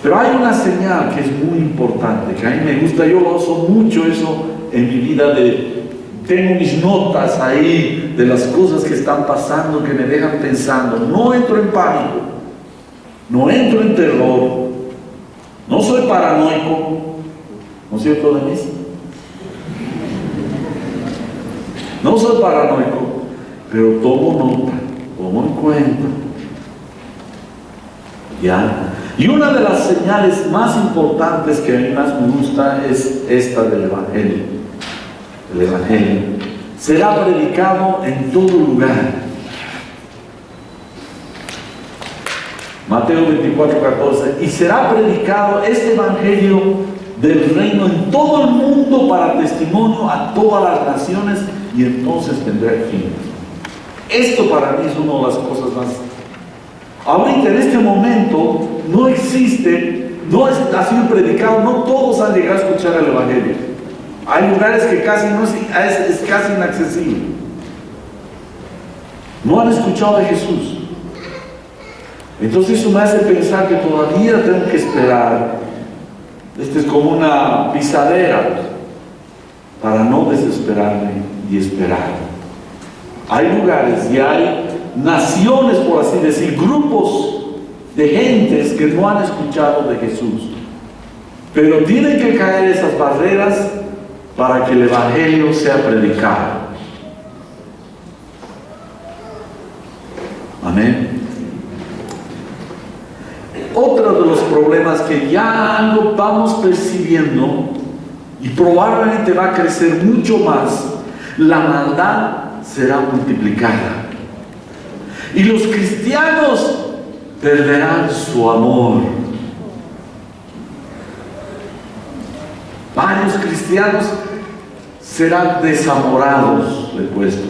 Pero hay una señal que es muy importante, que a mí me gusta, yo lo uso mucho eso en mi vida, tengo mis notas ahí de las cosas que están pasando, que me dejan pensando. No entro en pánico, no entro en terror, no soy paranoico, ¿no es cierto, Denise? No soy paranoico, pero tomo nota, tomo en cuenta. ¿Ya? Y una de las señales más importantes que a mí más me gusta es esta del Evangelio. El Evangelio será predicado en todo lugar. Mateo 24:14. Y será predicado este Evangelio del reino en todo el mundo para testimonio a todas las naciones, y entonces tendrá el fin. Esto para mí es una de las cosas más. Ahorita en este momento no existe, no ha sido predicado, no todos han llegado a escuchar el Evangelio. Hay lugares que casi no es casi inaccesible. No han escuchado de Jesús. Entonces eso me hace pensar que todavía tengo que esperar. Esto es como una pisadera para no desesperarme y esperar. Hay lugares y hay naciones, por así decir, grupos de gentes que no han escuchado de Jesús. Pero tienen que caer esas barreras para que el Evangelio sea predicado. Amén. Otro de los problemas que ya lo vamos percibiendo y probablemente va a crecer mucho más, la maldad será multiplicada. Y los cristianos perderán su amor. Varios cristianos serán desamorados, le he puesto.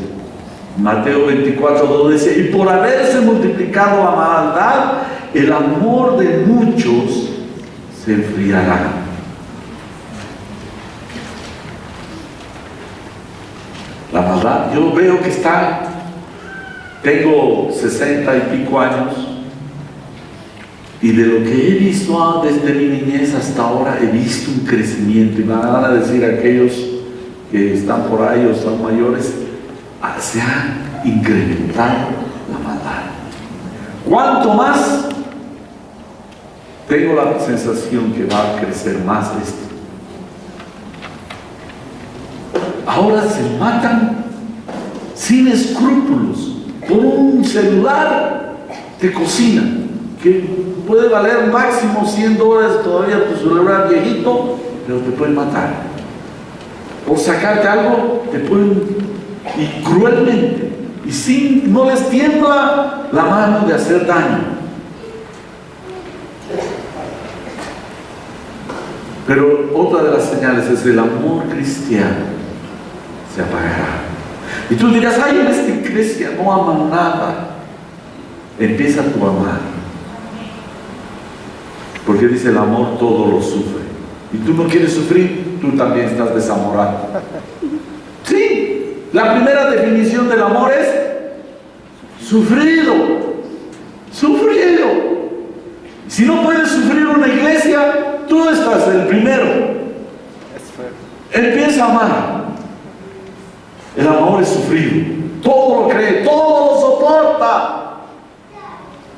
Mateo 24:2 dice, y por haberse multiplicado la maldad, el amor de muchos se enfriará. La maldad, yo veo que tengo 60 y pico años, y de lo que he visto desde mi niñez hasta ahora, he visto un crecimiento. Y me van a decir aquellos que están por ahí o son mayores, se ha incrementado la maldad. ¿Cuánto más? Tengo la sensación que va a crecer más esto. Ahora se matan sin escrúpulos por un celular de cocina que puede valer máximo $100 todavía tu celular viejito, pero te pueden matar. Por sacarte algo, te pueden, y cruelmente, y no les tiembla la mano de hacer daño. Pero otra de las señales es el amor cristiano se apagará. Y tú dirás, ay, en esta iglesia no aman nada. Empieza tu amar. Porque dice el amor todo lo sufre. Y tú no quieres sufrir, tú también estás desamorado. Sí, la primera definición del amor es sufrido. Sufrido. Si no puedes sufrir una iglesia, tú estás el primero. Empieza a amar. El amor es sufrido. Todo lo cree, todo lo soporta,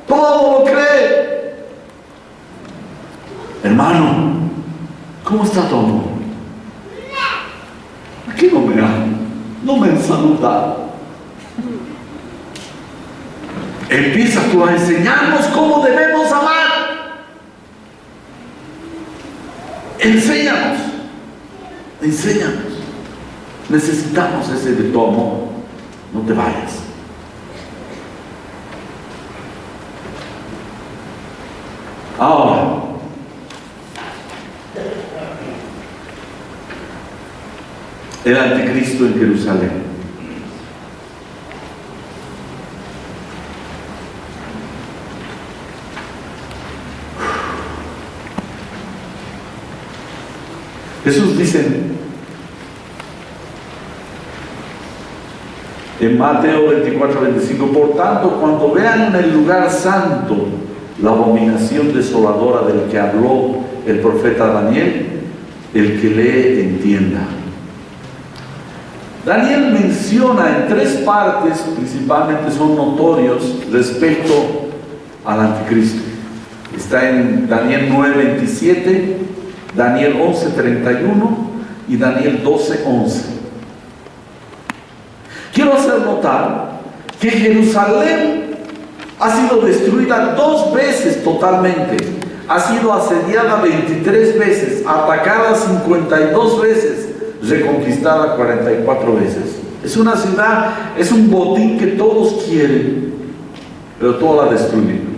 todo lo cree. Hermano, ¿cómo está tu amor? Aquí no me aman, no me han saludado. Empieza tú a enseñarnos cómo debemos amar. Enséñanos. Necesitamos ese de tu amor. No te vayas. Ahora, el anticristo en Jerusalén. Jesús dice en Mateo 24:25, por tanto, cuando vean en el lugar santo la abominación desoladora del que habló el profeta Daniel, el que lee entienda. Daniel menciona en 3 partes, principalmente son notorios, respecto al anticristo. Está en Daniel 9:27, Daniel 11:31 y Daniel 12:11. Quiero hacer notar que Jerusalén ha sido destruida 2 veces totalmente. Ha sido asediada 23 veces, atacada 52 veces, reconquistada 44 veces. Es una ciudad, es un botín que todos quieren, pero todo la destruyen.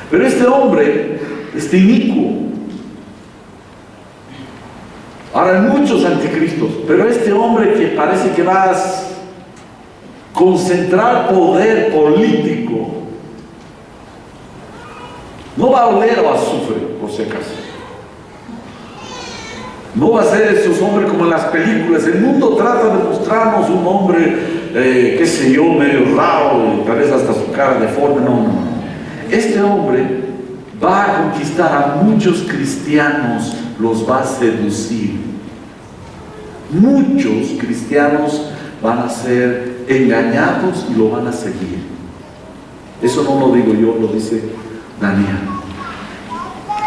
Pero este hombre, este inicuo, ahora hay muchos anticristos, pero este hombre que parece que va a concentrar poder político, no va a oler a azufre, por si acaso. No va a ser esos hombres como en las películas. El mundo trata de mostrarnos un hombre, qué sé yo, medio raro, y tal vez hasta su cara deforme. No. Este hombre va a conquistar a muchos cristianos, los va a seducir. Muchos cristianos van a ser engañados y lo van a seguir. Eso no lo digo yo, lo dice Daniel,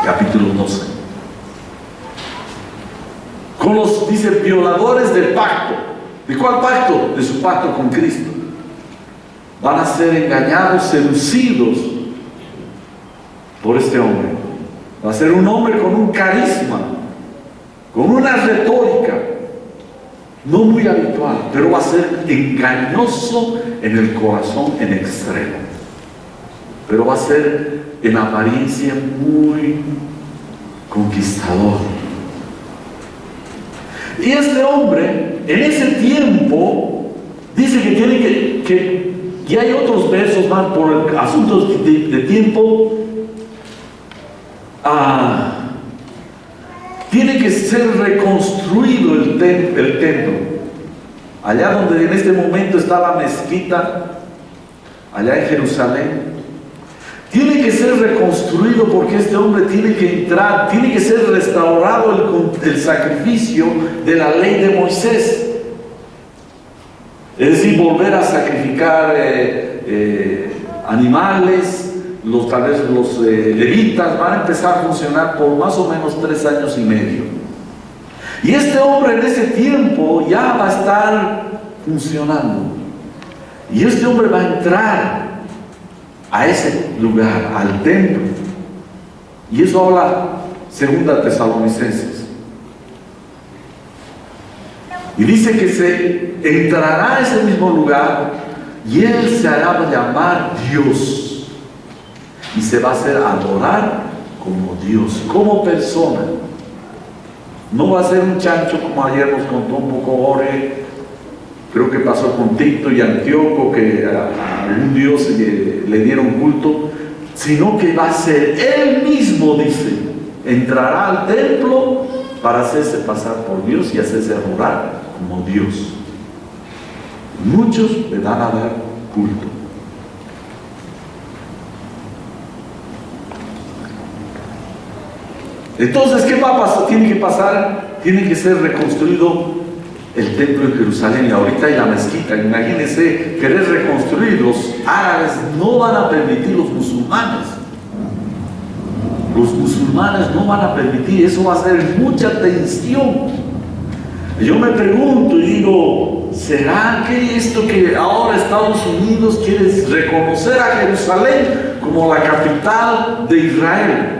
capítulo 12. Con los, dice, violadores del pacto. ¿De cuál pacto? De su pacto con Cristo. Van a ser engañados, seducidos por este hombre. Va a ser un hombre con un carisma, con una retórica no muy habitual, pero va a ser engañoso en el corazón en extremo, pero va a ser en apariencia muy conquistador. Y este hombre en ese tiempo dice que tiene que y hay otros versos más por asuntos de tiempo, tiene que ser reconstruido el templo. Allá donde en este momento está la mezquita, allá en Jerusalén, tiene que ser reconstruido porque este hombre tiene que entrar, tiene que ser restaurado el sacrificio de la ley de Moisés. Es decir, volver a sacrificar animales. Tal vez los levitas van a empezar a funcionar por más o menos 3 años y medio. Y este hombre en ese tiempo ya va a estar funcionando. Y este hombre va a entrar a ese lugar, al templo. Y eso habla 2 Tesalonicenses. Y dice que se entrará a ese mismo lugar y él se hará llamar Dios. Y se va a hacer adorar como Dios, como persona. No va a ser un chancho como ayer nos contó un poco Jorge, creo que pasó con Tito y Antíoco, que a un Dios le dieron culto, sino que va a ser él mismo, dice, entrará al templo para hacerse pasar por Dios y hacerse adorar como Dios. Muchos le dan a dar culto. Entonces, ¿qué va a pasar? Tiene que pasar, tiene que ser reconstruido el templo en Jerusalén, y ahorita hay la mezquita. Imagínense querer reconstruir. Los árabes no van a permitir, los musulmanes no van a permitir. Eso va a ser mucha tensión. Yo me pregunto y digo, ¿será que esto que ahora Estados Unidos quiere reconocer a Jerusalén como la capital de Israel?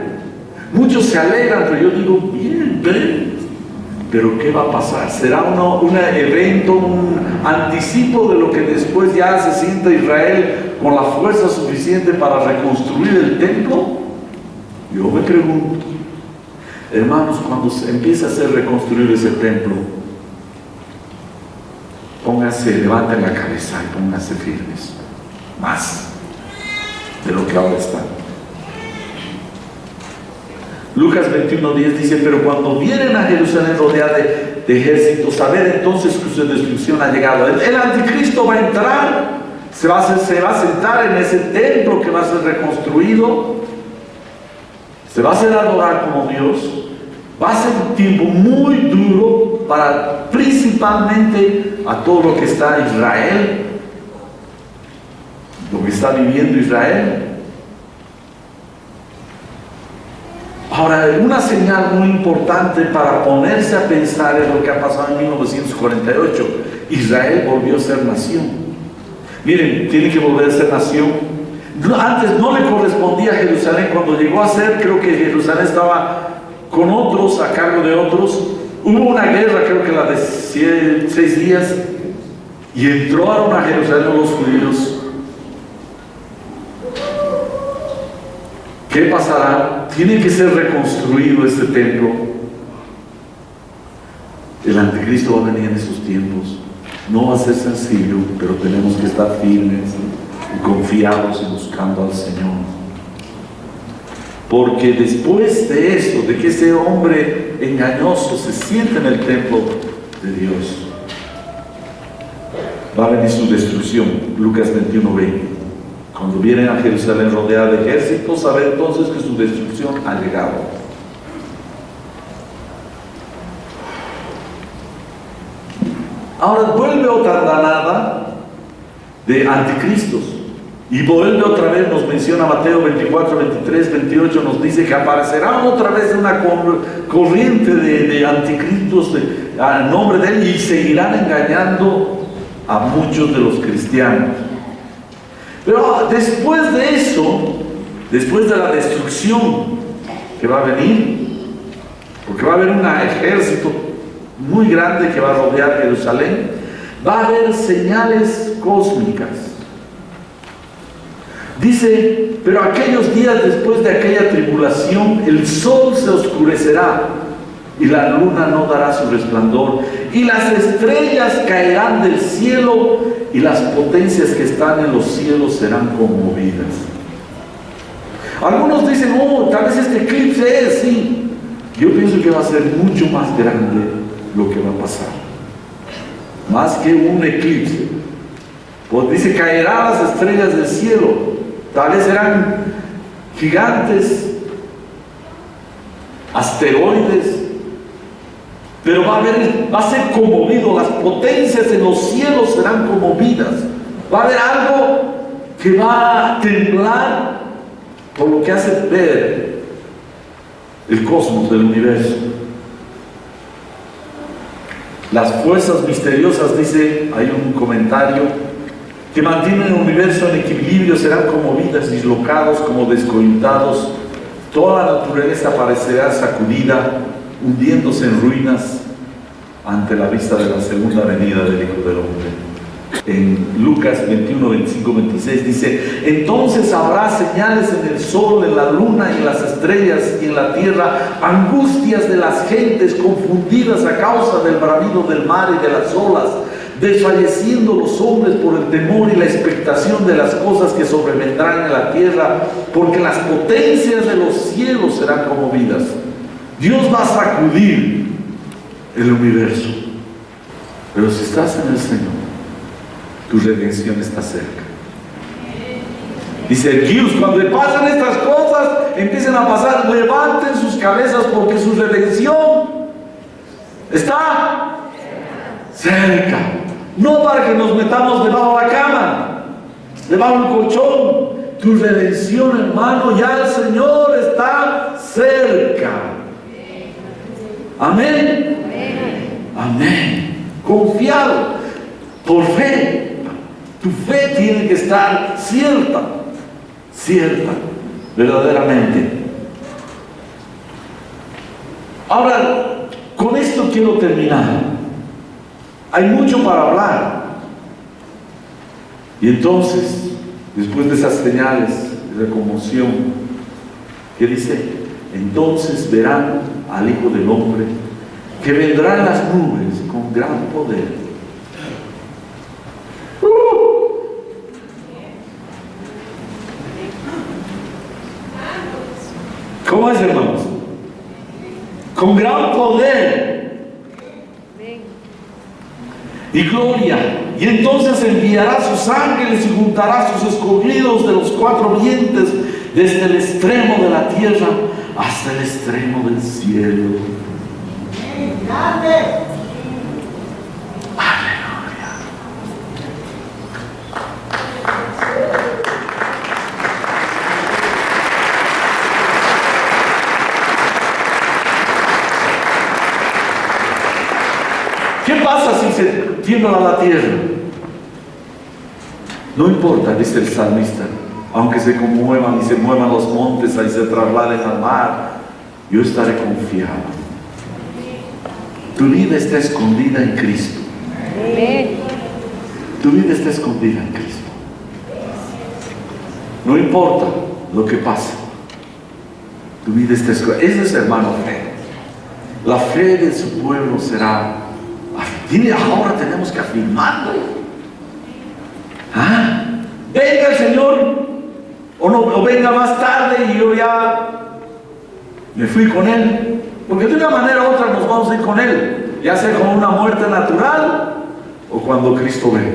Muchos se alegran, pero yo digo, bien, pero ¿qué va a pasar? ¿Será un evento, un anticipo de lo que después ya se sienta Israel con la fuerza suficiente para reconstruir el templo? Yo me pregunto, hermanos, cuando se empiece a hacer reconstruir ese templo, levanten la cabeza y pónganse firmes, más de lo que ahora están. Lucas 21:10 dice, pero cuando vienen a Jerusalén rodeada de ejércitos, saber entonces que su destrucción ha llegado. El anticristo va a entrar, se va a sentar en ese templo que va a ser reconstruido, se va a hacer adorar como Dios. Va a ser un tiempo muy duro para principalmente a todo lo que está en Israel, lo que está viviendo Israel. Ahora, una señal muy importante para ponerse a pensar es lo que ha pasado en 1948. Israel volvió a ser nación. Miren, tiene que volver a ser nación. Antes no le correspondía a Jerusalén. Cuando llegó a ser, creo que Jerusalén estaba con otros, a cargo de otros. Hubo una guerra, creo que la de 6 días, y entraron a Jerusalén los judíos. ¿Qué pasará? Tiene que ser reconstruido este templo. El anticristo va a venir en esos tiempos. No va a ser sencillo, pero tenemos que estar firmes y confiados y buscando al Señor. Porque después de eso, de que ese hombre engañoso se siente en el templo de Dios, va a venir su destrucción. Lucas 21:20. Cuando vienen a Jerusalén rodeada de ejércitos, saber entonces que su destrucción ha llegado. Ahora vuelve otra danada de anticristos. Y vuelve otra vez, nos menciona Mateo 24, 23, 28, nos dice que aparecerá otra vez una corriente de anticristos al nombre de él, y seguirán engañando a muchos de los cristianos. Pero después de eso, después de la destrucción que va a venir, porque va a haber un ejército muy grande que va a rodear Jerusalén, va a haber señales cósmicas. Dice, pero aquellos días después de aquella tribulación, el sol se oscurecerá y la luna no dará su resplandor, y las estrellas caerán del cielo, y las potencias que están en los cielos serán conmovidas. Algunos dicen, oh, tal vez este eclipse es, sí. Yo pienso que va a ser mucho más grande lo que va a pasar, más que un eclipse. Pues dice, caerán las estrellas del cielo. Tal vez serán gigantes, asteroides, pero va a ser conmovido. Las potencias en los cielos serán conmovidas. Va a haber algo que va a temblar por lo que hace ver el cosmos del universo. Las fuerzas misteriosas, dice, hay un comentario, que mantienen el universo en equilibrio serán conmovidas, dislocados como descoyuntados. Toda la naturaleza parecerá sacudida, hundiéndose en ruinas ante la vista de la segunda venida del Hijo del Hombre. En Lucas 21, 25, 26 dice, entonces habrá señales en el sol, en la luna y en las estrellas y en la tierra, angustias de las gentes confundidas a causa del bramido del mar y de las olas, desfalleciendo los hombres por el temor y la expectación de las cosas que sobrevendrán en la tierra, porque las potencias de los cielos serán conmovidas. Dios va a sacudir el universo. Pero si estás en el Señor, tu redención está cerca. Dice, erguíos, cuando le pasan estas cosas, empiecen a pasar, levanten sus cabezas, porque su redención está cerca. No para que nos metamos debajo de la cama, debajo del colchón. Tu redención, hermano, ya el Señor está cerca. Amén. Amén. Confiado, por fe. Tu fe tiene que estar cierta, verdaderamente. Ahora, con esto quiero terminar. Hay mucho para hablar. Y entonces, después de esas señales de conmoción, ¿qué dice? Entonces verán al Hijo del Hombre, que vendrá en las nubes con gran poder. ¿Cómo es, hermanos? Con gran poder y gloria, y entonces enviará sus ángeles y juntará sus escogidos de los cuatro vientos, desde el extremo de la tierra hasta el extremo del cielo. Aleluya. ¿Qué pasa si se tiembla la tierra? No importa, dice el salmista, aunque se conmuevan y se muevan los montes y se trasladen al mar, yo estaré confiado. Tu vida está escondida en Cristo. Tu vida está escondida en Cristo. No importa lo que pase, tu vida está escondida. Ese es, hermano, fe. La fe de su pueblo será. Ahora tenemos que afirmarlo. Venga el Señor, o venga más tarde y yo ya me fui con Él. Porque de una manera u otra nos vamos a ir con Él, ya sea con una muerte natural o cuando Cristo venga.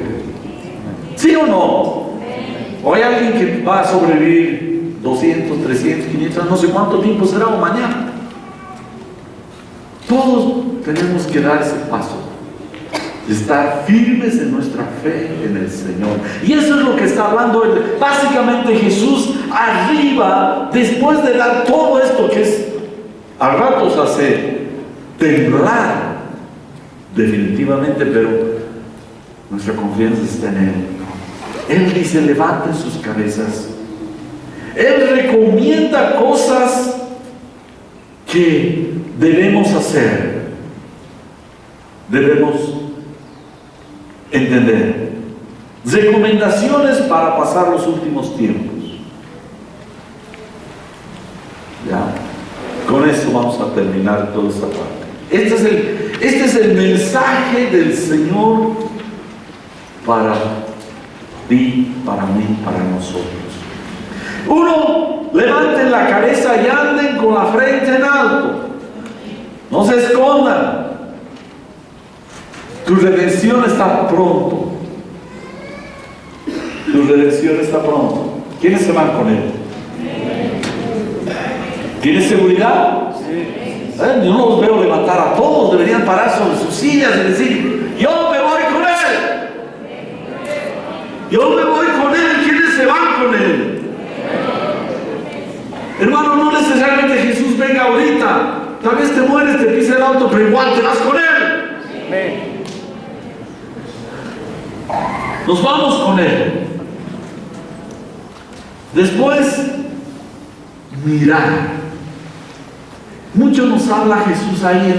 ¿Sí o no? O hay alguien que va a sobrevivir 200, 300, 500, no sé cuánto tiempo será o mañana. Todos tenemos que dar ese paso. estar firmes en nuestra fe en el Señor. Y eso es lo que está hablando básicamente Jesús arriba, después de dar todo esto que es a ratos hace temblar definitivamente, pero nuestra confianza está en Él. Él dice: levanten sus cabezas. Él recomienda cosas que debemos hacer, debemos entender. Recomendaciones para pasar los últimos tiempos. ¿Ya? Con esto vamos a terminar toda esta parte. Este es el mensaje del Señor para ti, para mí, para nosotros. Uno, levanten la cabeza y anden con la frente en alto. No se escondan. Tu redención está pronto. Tu redención está pronto. ¿Quiénes se van con Él? ¿Tienes seguridad? Yo no los veo levantar a todos. Deberían parar sobre sus sillas y decir: yo me voy con Él. Yo me voy con Él. ¿Quiénes se van con Él? Hermano, no necesariamente Jesús venga ahorita. Tal vez te mueres, te pisa el auto, pero igual te vas con Él. Nos vamos con Él. Después, mirar. Mucho nos habla Jesús ahí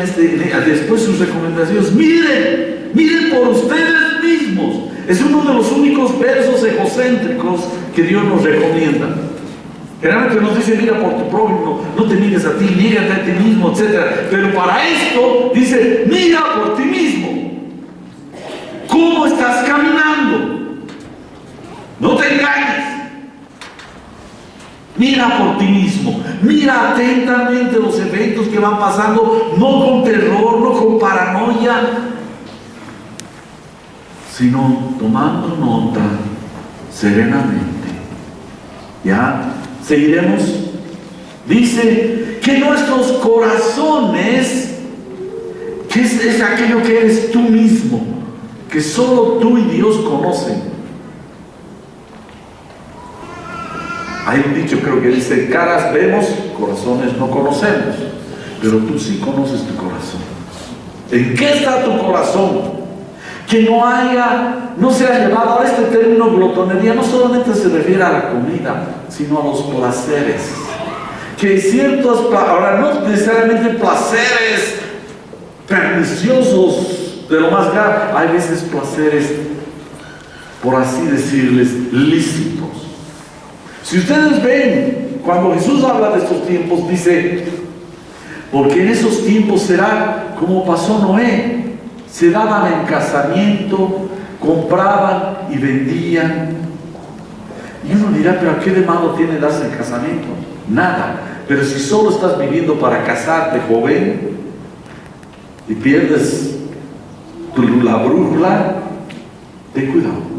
después sus recomendaciones. Miren por ustedes mismos. Es uno de los únicos versos egocéntricos que Dios nos recomienda. Generalmente nos dice: mira por tu prójimo, no te mires a ti, mírate a ti mismo, etc. Pero para esto dice: mira por ti mismo. ¿Cómo estás caminando? No te engañes. Mira por ti mismo. Mira atentamente los eventos que van pasando, no con terror, no con paranoia, sino tomando nota serenamente. ¿Ya? Seguiremos. Dice que nuestros corazones, que es aquello que eres tú mismo, que solo tú y Dios conocen. Hay un dicho, creo que dice: caras vemos, corazones no conocemos. Pero tú sí conoces tu corazón. ¿En qué está tu corazón? Que no se ha llevado. Ahora este término glotonería no solamente se refiere a la comida, sino a los placeres. Que ciertos, ahora no necesariamente placeres perniciosos de lo más grave, hay veces placeres, por así decirles, lícitos. Si ustedes ven, cuando Jesús habla de estos tiempos, dice: porque en esos tiempos será como pasó Noé. Se daban en casamiento, compraban y vendían. Y uno dirá: pero ¿qué de malo tiene darse en casamiento? Nada. Pero si solo estás viviendo para casarte, joven, y pierdes la brújula, ten cuidado.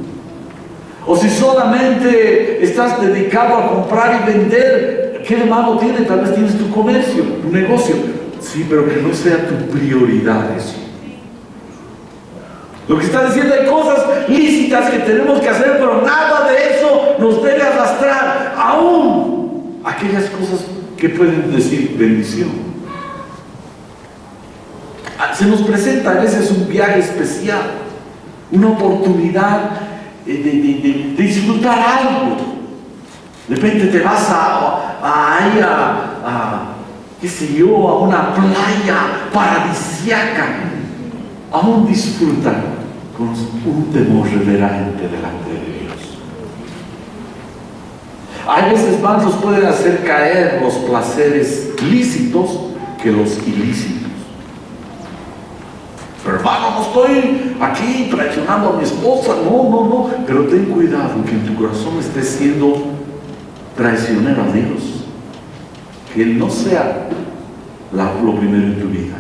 O si solamente estás dedicado a comprar y vender, ¿qué de malo tiene? Tal vez tienes tu comercio, tu negocio. Sí, pero que no sea tu prioridad eso. Lo que está diciendo: hay cosas lícitas que tenemos que hacer, pero nada de eso nos debe arrastrar, aún aquellas cosas que pueden decir bendición. Se nos presenta a veces un viaje especial, una oportunidad de disfrutar algo. De repente te vas qué sé yo, a una playa paradisíaca. Aún disfruta con un temor reverente delante de Dios. Hay veces más nos pueden hacer caer los placeres lícitos que los ilícitos. Pero hermano, no estoy aquí traicionando a mi esposa, no, pero ten cuidado que en tu corazón estés siendo traicionero a Dios, que Él no sea lo primero en tu vida.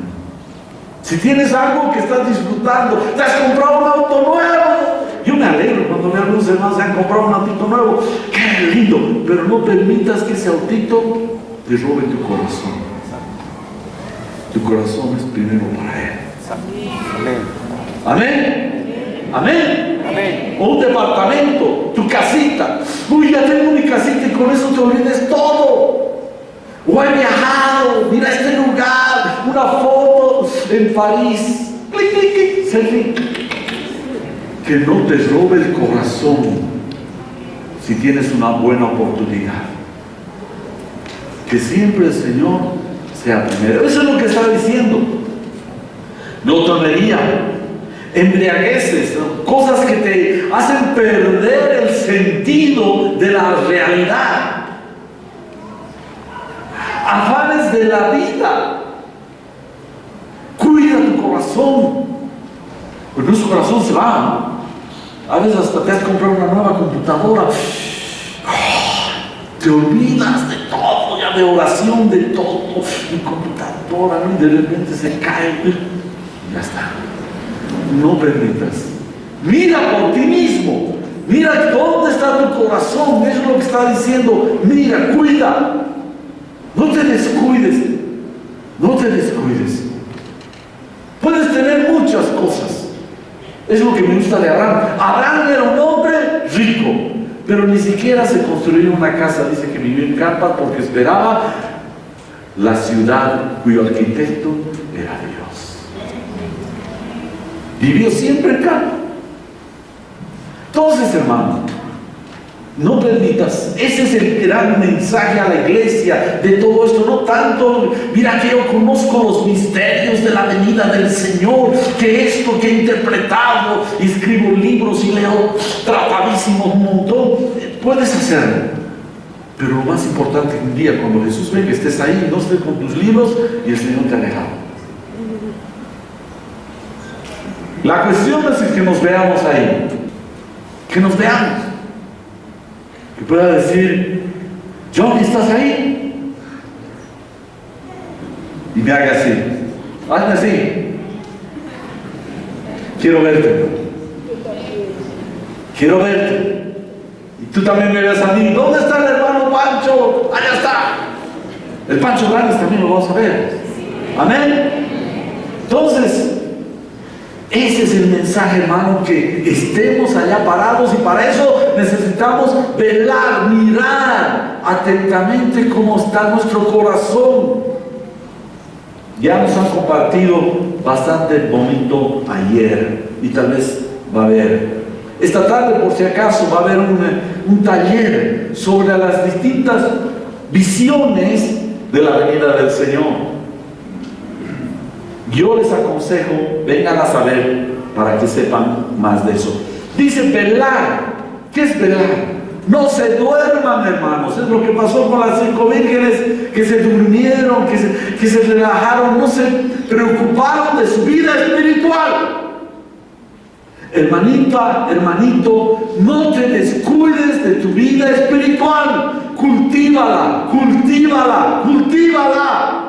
Si tienes algo que estás disfrutando, te has comprado un auto nuevo, yo me alegro cuando veo a los hermanos se han comprado un autito nuevo, qué lindo, pero no permitas que ese autito te robe tu corazón. Tu corazón es primero para Él. Amén. Amén. Amén. Amén. O un departamento, tu casita. Uy, ya tengo mi casita y con eso te olvides todo. O he viajado, mira este lugar, una foto en París. Clic, clic, clic, selfie. Que no te robe el corazón si tienes una buena oportunidad. Que siempre el Señor sea primero. Eso es lo que está diciendo. Glotonería, embriagueces, ¿no? Cosas que te hacen perder el sentido de la realidad. Afanes de la vida. Cuida tu corazón. Porque nuestro corazón se va, ¿no? A veces hasta te has comprado una nueva computadora. Te olvidas de todo, ya de oración, de todo. Mi computadora, ¿no? Y de repente se cae. Ya está. No permitas. Mira por ti mismo. Mira dónde está tu corazón. Eso es lo que está diciendo. Mira, cuida. No te descuides. No te descuides. Puedes tener muchas cosas. Es lo que me gusta de Abraham. Abraham era un hombre rico, pero ni siquiera se construyó una casa. Dice que vivió en carpas porque esperaba la ciudad cuyo arquitecto era Dios. Vivió siempre en carpa. Entonces, hermano, no permitas. Ese es el gran mensaje a la iglesia de todo esto. No tanto, mira que yo conozco los misterios de la venida del Señor, que esto que he interpretado, y escribo libros y leo tratadísimos un montón. Puedes hacerlo, pero lo más importante un día cuando Jesús venga, estés ahí, no estés con tus libros y el Señor te ha dejado. La cuestión es que nos veamos ahí, que nos veamos. Que pueda decir, John, ¿estás ahí? Y me haga así, hazme así. Quiero verte. Quiero verte. Y tú también me ves a mí. ¿Dónde está el hermano Pancho? Allá está. El Pancho Grandes también lo vamos a ver. Amén. Entonces, ese es el mensaje, hermano, que estemos allá parados, y para eso necesitamos velar, mirar atentamente cómo está nuestro corazón. Ya nos han compartido bastante bonito ayer, y tal vez va a haber. Esta tarde, por si acaso, va a haber un taller sobre las distintas visiones de la venida del Señor. Yo les aconsejo, vengan a saber para que sepan más de eso. Dice velar. ¿Qué es velar? No se duerman, hermanos. Es lo que pasó con las 5 vírgenes, que se durmieron, que se relajaron, no se preocuparon de su vida espiritual. Hermanita, hermanito, no te descuides de tu vida espiritual. Cultívala, cultívala, cultívala.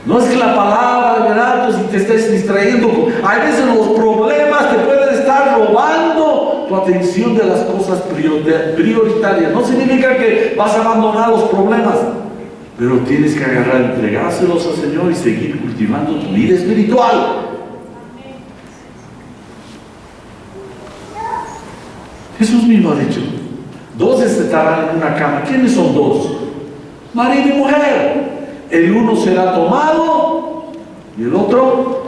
No es que la palabra, ¿verdad? Si te estés distrayendo, a veces los problemas te pueden estar robando tu atención de las cosas prioritarias. No significa que vas a abandonar los problemas, pero tienes que agarrar, entregárselos al Señor y seguir cultivando tu vida espiritual. Jesús mismo ha dicho, 2 estarán en una cama. ¿Quiénes son 2? Marido y mujer. El uno será tomado y el otro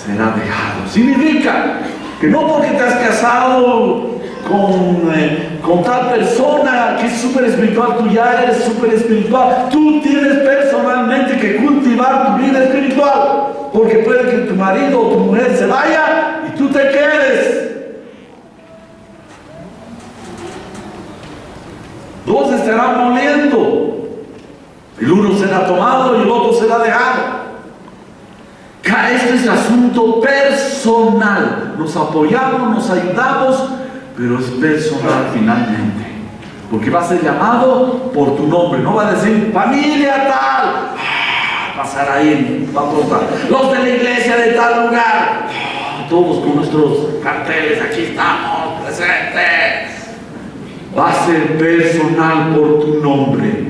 será dejado. Significa que no porque te has casado con tal persona que es súper espiritual, tú ya eres súper espiritual. Tú tienes personalmente que cultivar tu vida espiritual, porque puede que tu marido o tu mujer se vaya y tú te quedes. 2 estarán moliendo. El uno será tomado y el otro será dejado. Esto es asunto personal. Nos apoyamos, nos ayudamos, pero es personal finalmente. Porque va a ser llamado por tu nombre. No va a decir familia tal. Pasar ahí, va a aportar. Los de la iglesia de tal lugar. Todos con nuestros carteles. Aquí estamos presentes. Va a ser personal por tu nombre.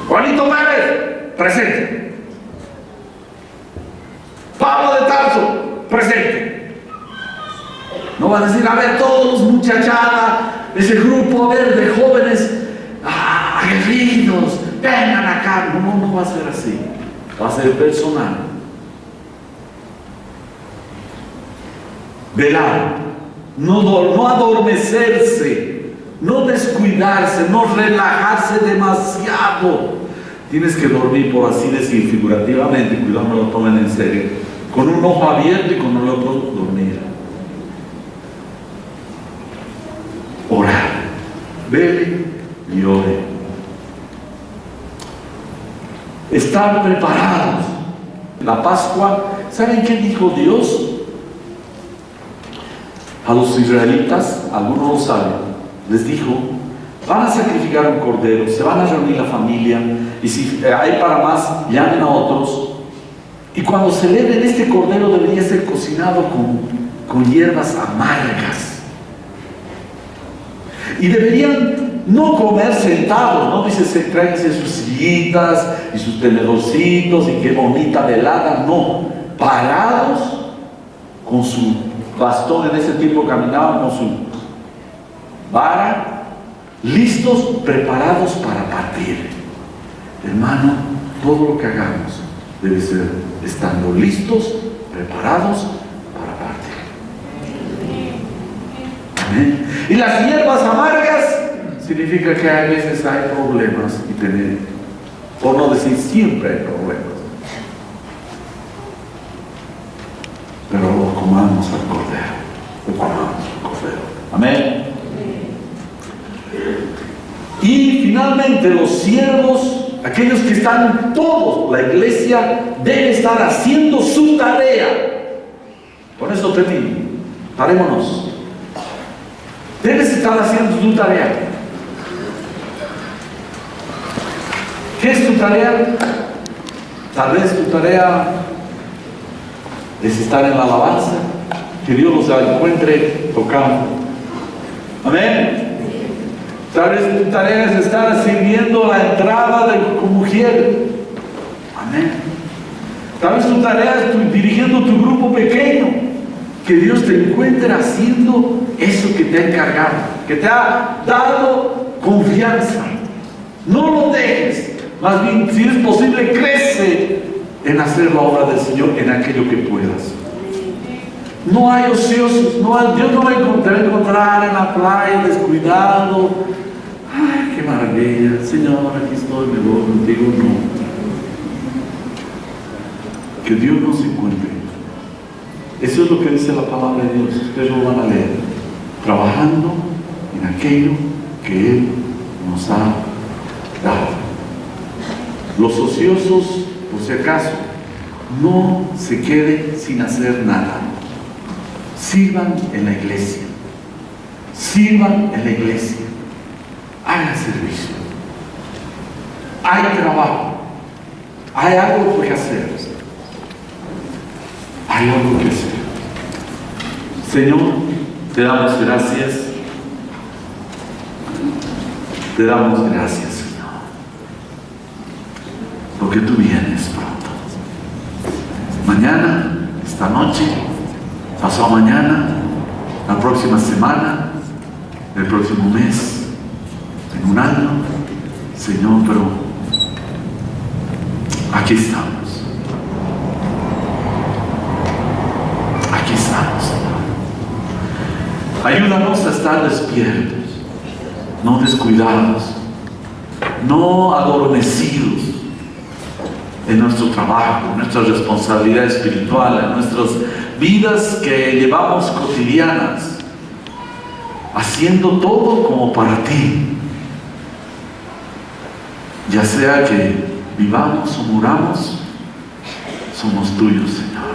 Juanito Pérez, presente. Pablo de Tarso, presente. No va a decir, a ver, todos muchachada, ese grupo, a ver, de jóvenes aguerridos, vengan acá. No va a ser así. Va a ser personal. Velar, no adormecerse, no descuidarse, no relajarse demasiado. Tienes que dormir, por así decir, figurativamente, cuidado, no lo tomen en serio, con un ojo abierto y con el otro dormir. Orar, vele y ore. Estar preparados. La Pascua, ¿saben qué dijo Dios a los israelitas? Algunos lo saben. Les dijo, van a sacrificar un cordero, se van a reunir la familia, y si hay para más, llamen a otros. Y cuando celebren, este cordero debería ser cocinado con hierbas amargas. Y deberían no comer sentados, no dice, tráiganse sus sillitas y sus tenedorcitos y qué bonita velada, no, parados con su bastón. En ese tiempo caminaban con su vara, listos, preparados para partir. Hermano, todo lo que hagamos debe ser estando listos, preparados para partir. Amén. Y las hierbas amargas significa que a veces hay problemas y tener, por no decir siempre hay problemas. Pero lo comamos al cordero, lo comamos al cordero. Amén. Y finalmente los siervos, aquellos que están todos, la iglesia debe estar haciendo su tarea. Con esto termino. Parémonos. Debes estar haciendo tu tarea. ¿Qué es tu tarea? Tal vez tu tarea es estar en la alabanza, que Dios los encuentre tocando. Amén. Tal vez tu tarea es estar sirviendo la entrada de tu mujer. Amén. Tal vez tu tarea es dirigiendo tu grupo pequeño. Que Dios te encuentre haciendo eso que te ha encargado, que te ha dado confianza. No lo dejes. Más bien, si es posible, crece en hacer la obra del Señor en aquello que puedas. No hay ociosos. Dios no va a encontrar en la playa descuidado. Ay, qué maravilla, Señor, aquí estoy, me voy contigo. No. Que Dios nos encuentre. Eso es lo que dice la palabra de Dios. Ustedes lo van a leer. Trabajando en aquello que Él nos ha dado. Los ociosos, por si acaso, no se queden sin hacer nada. Sirvan en la iglesia. Sirvan en la iglesia. Hagan servicio. Hay trabajo. Hay algo que hacer. Hay algo que hacer. Señor, te damos gracias. Te damos gracias, Señor. Porque tú vienes pronto. Mañana, esta noche, pasado mañana, la próxima semana, el próximo mes, en un año, Señor, pero aquí estamos. Aquí estamos, Señor. Ayúdanos a estar despiertos, no descuidados, no adormecidos en nuestro trabajo, en nuestra responsabilidad espiritual, en nuestras vidas que llevamos cotidianas, haciendo todo como para ti. Ya sea que vivamos o muramos, somos tuyos, Señor.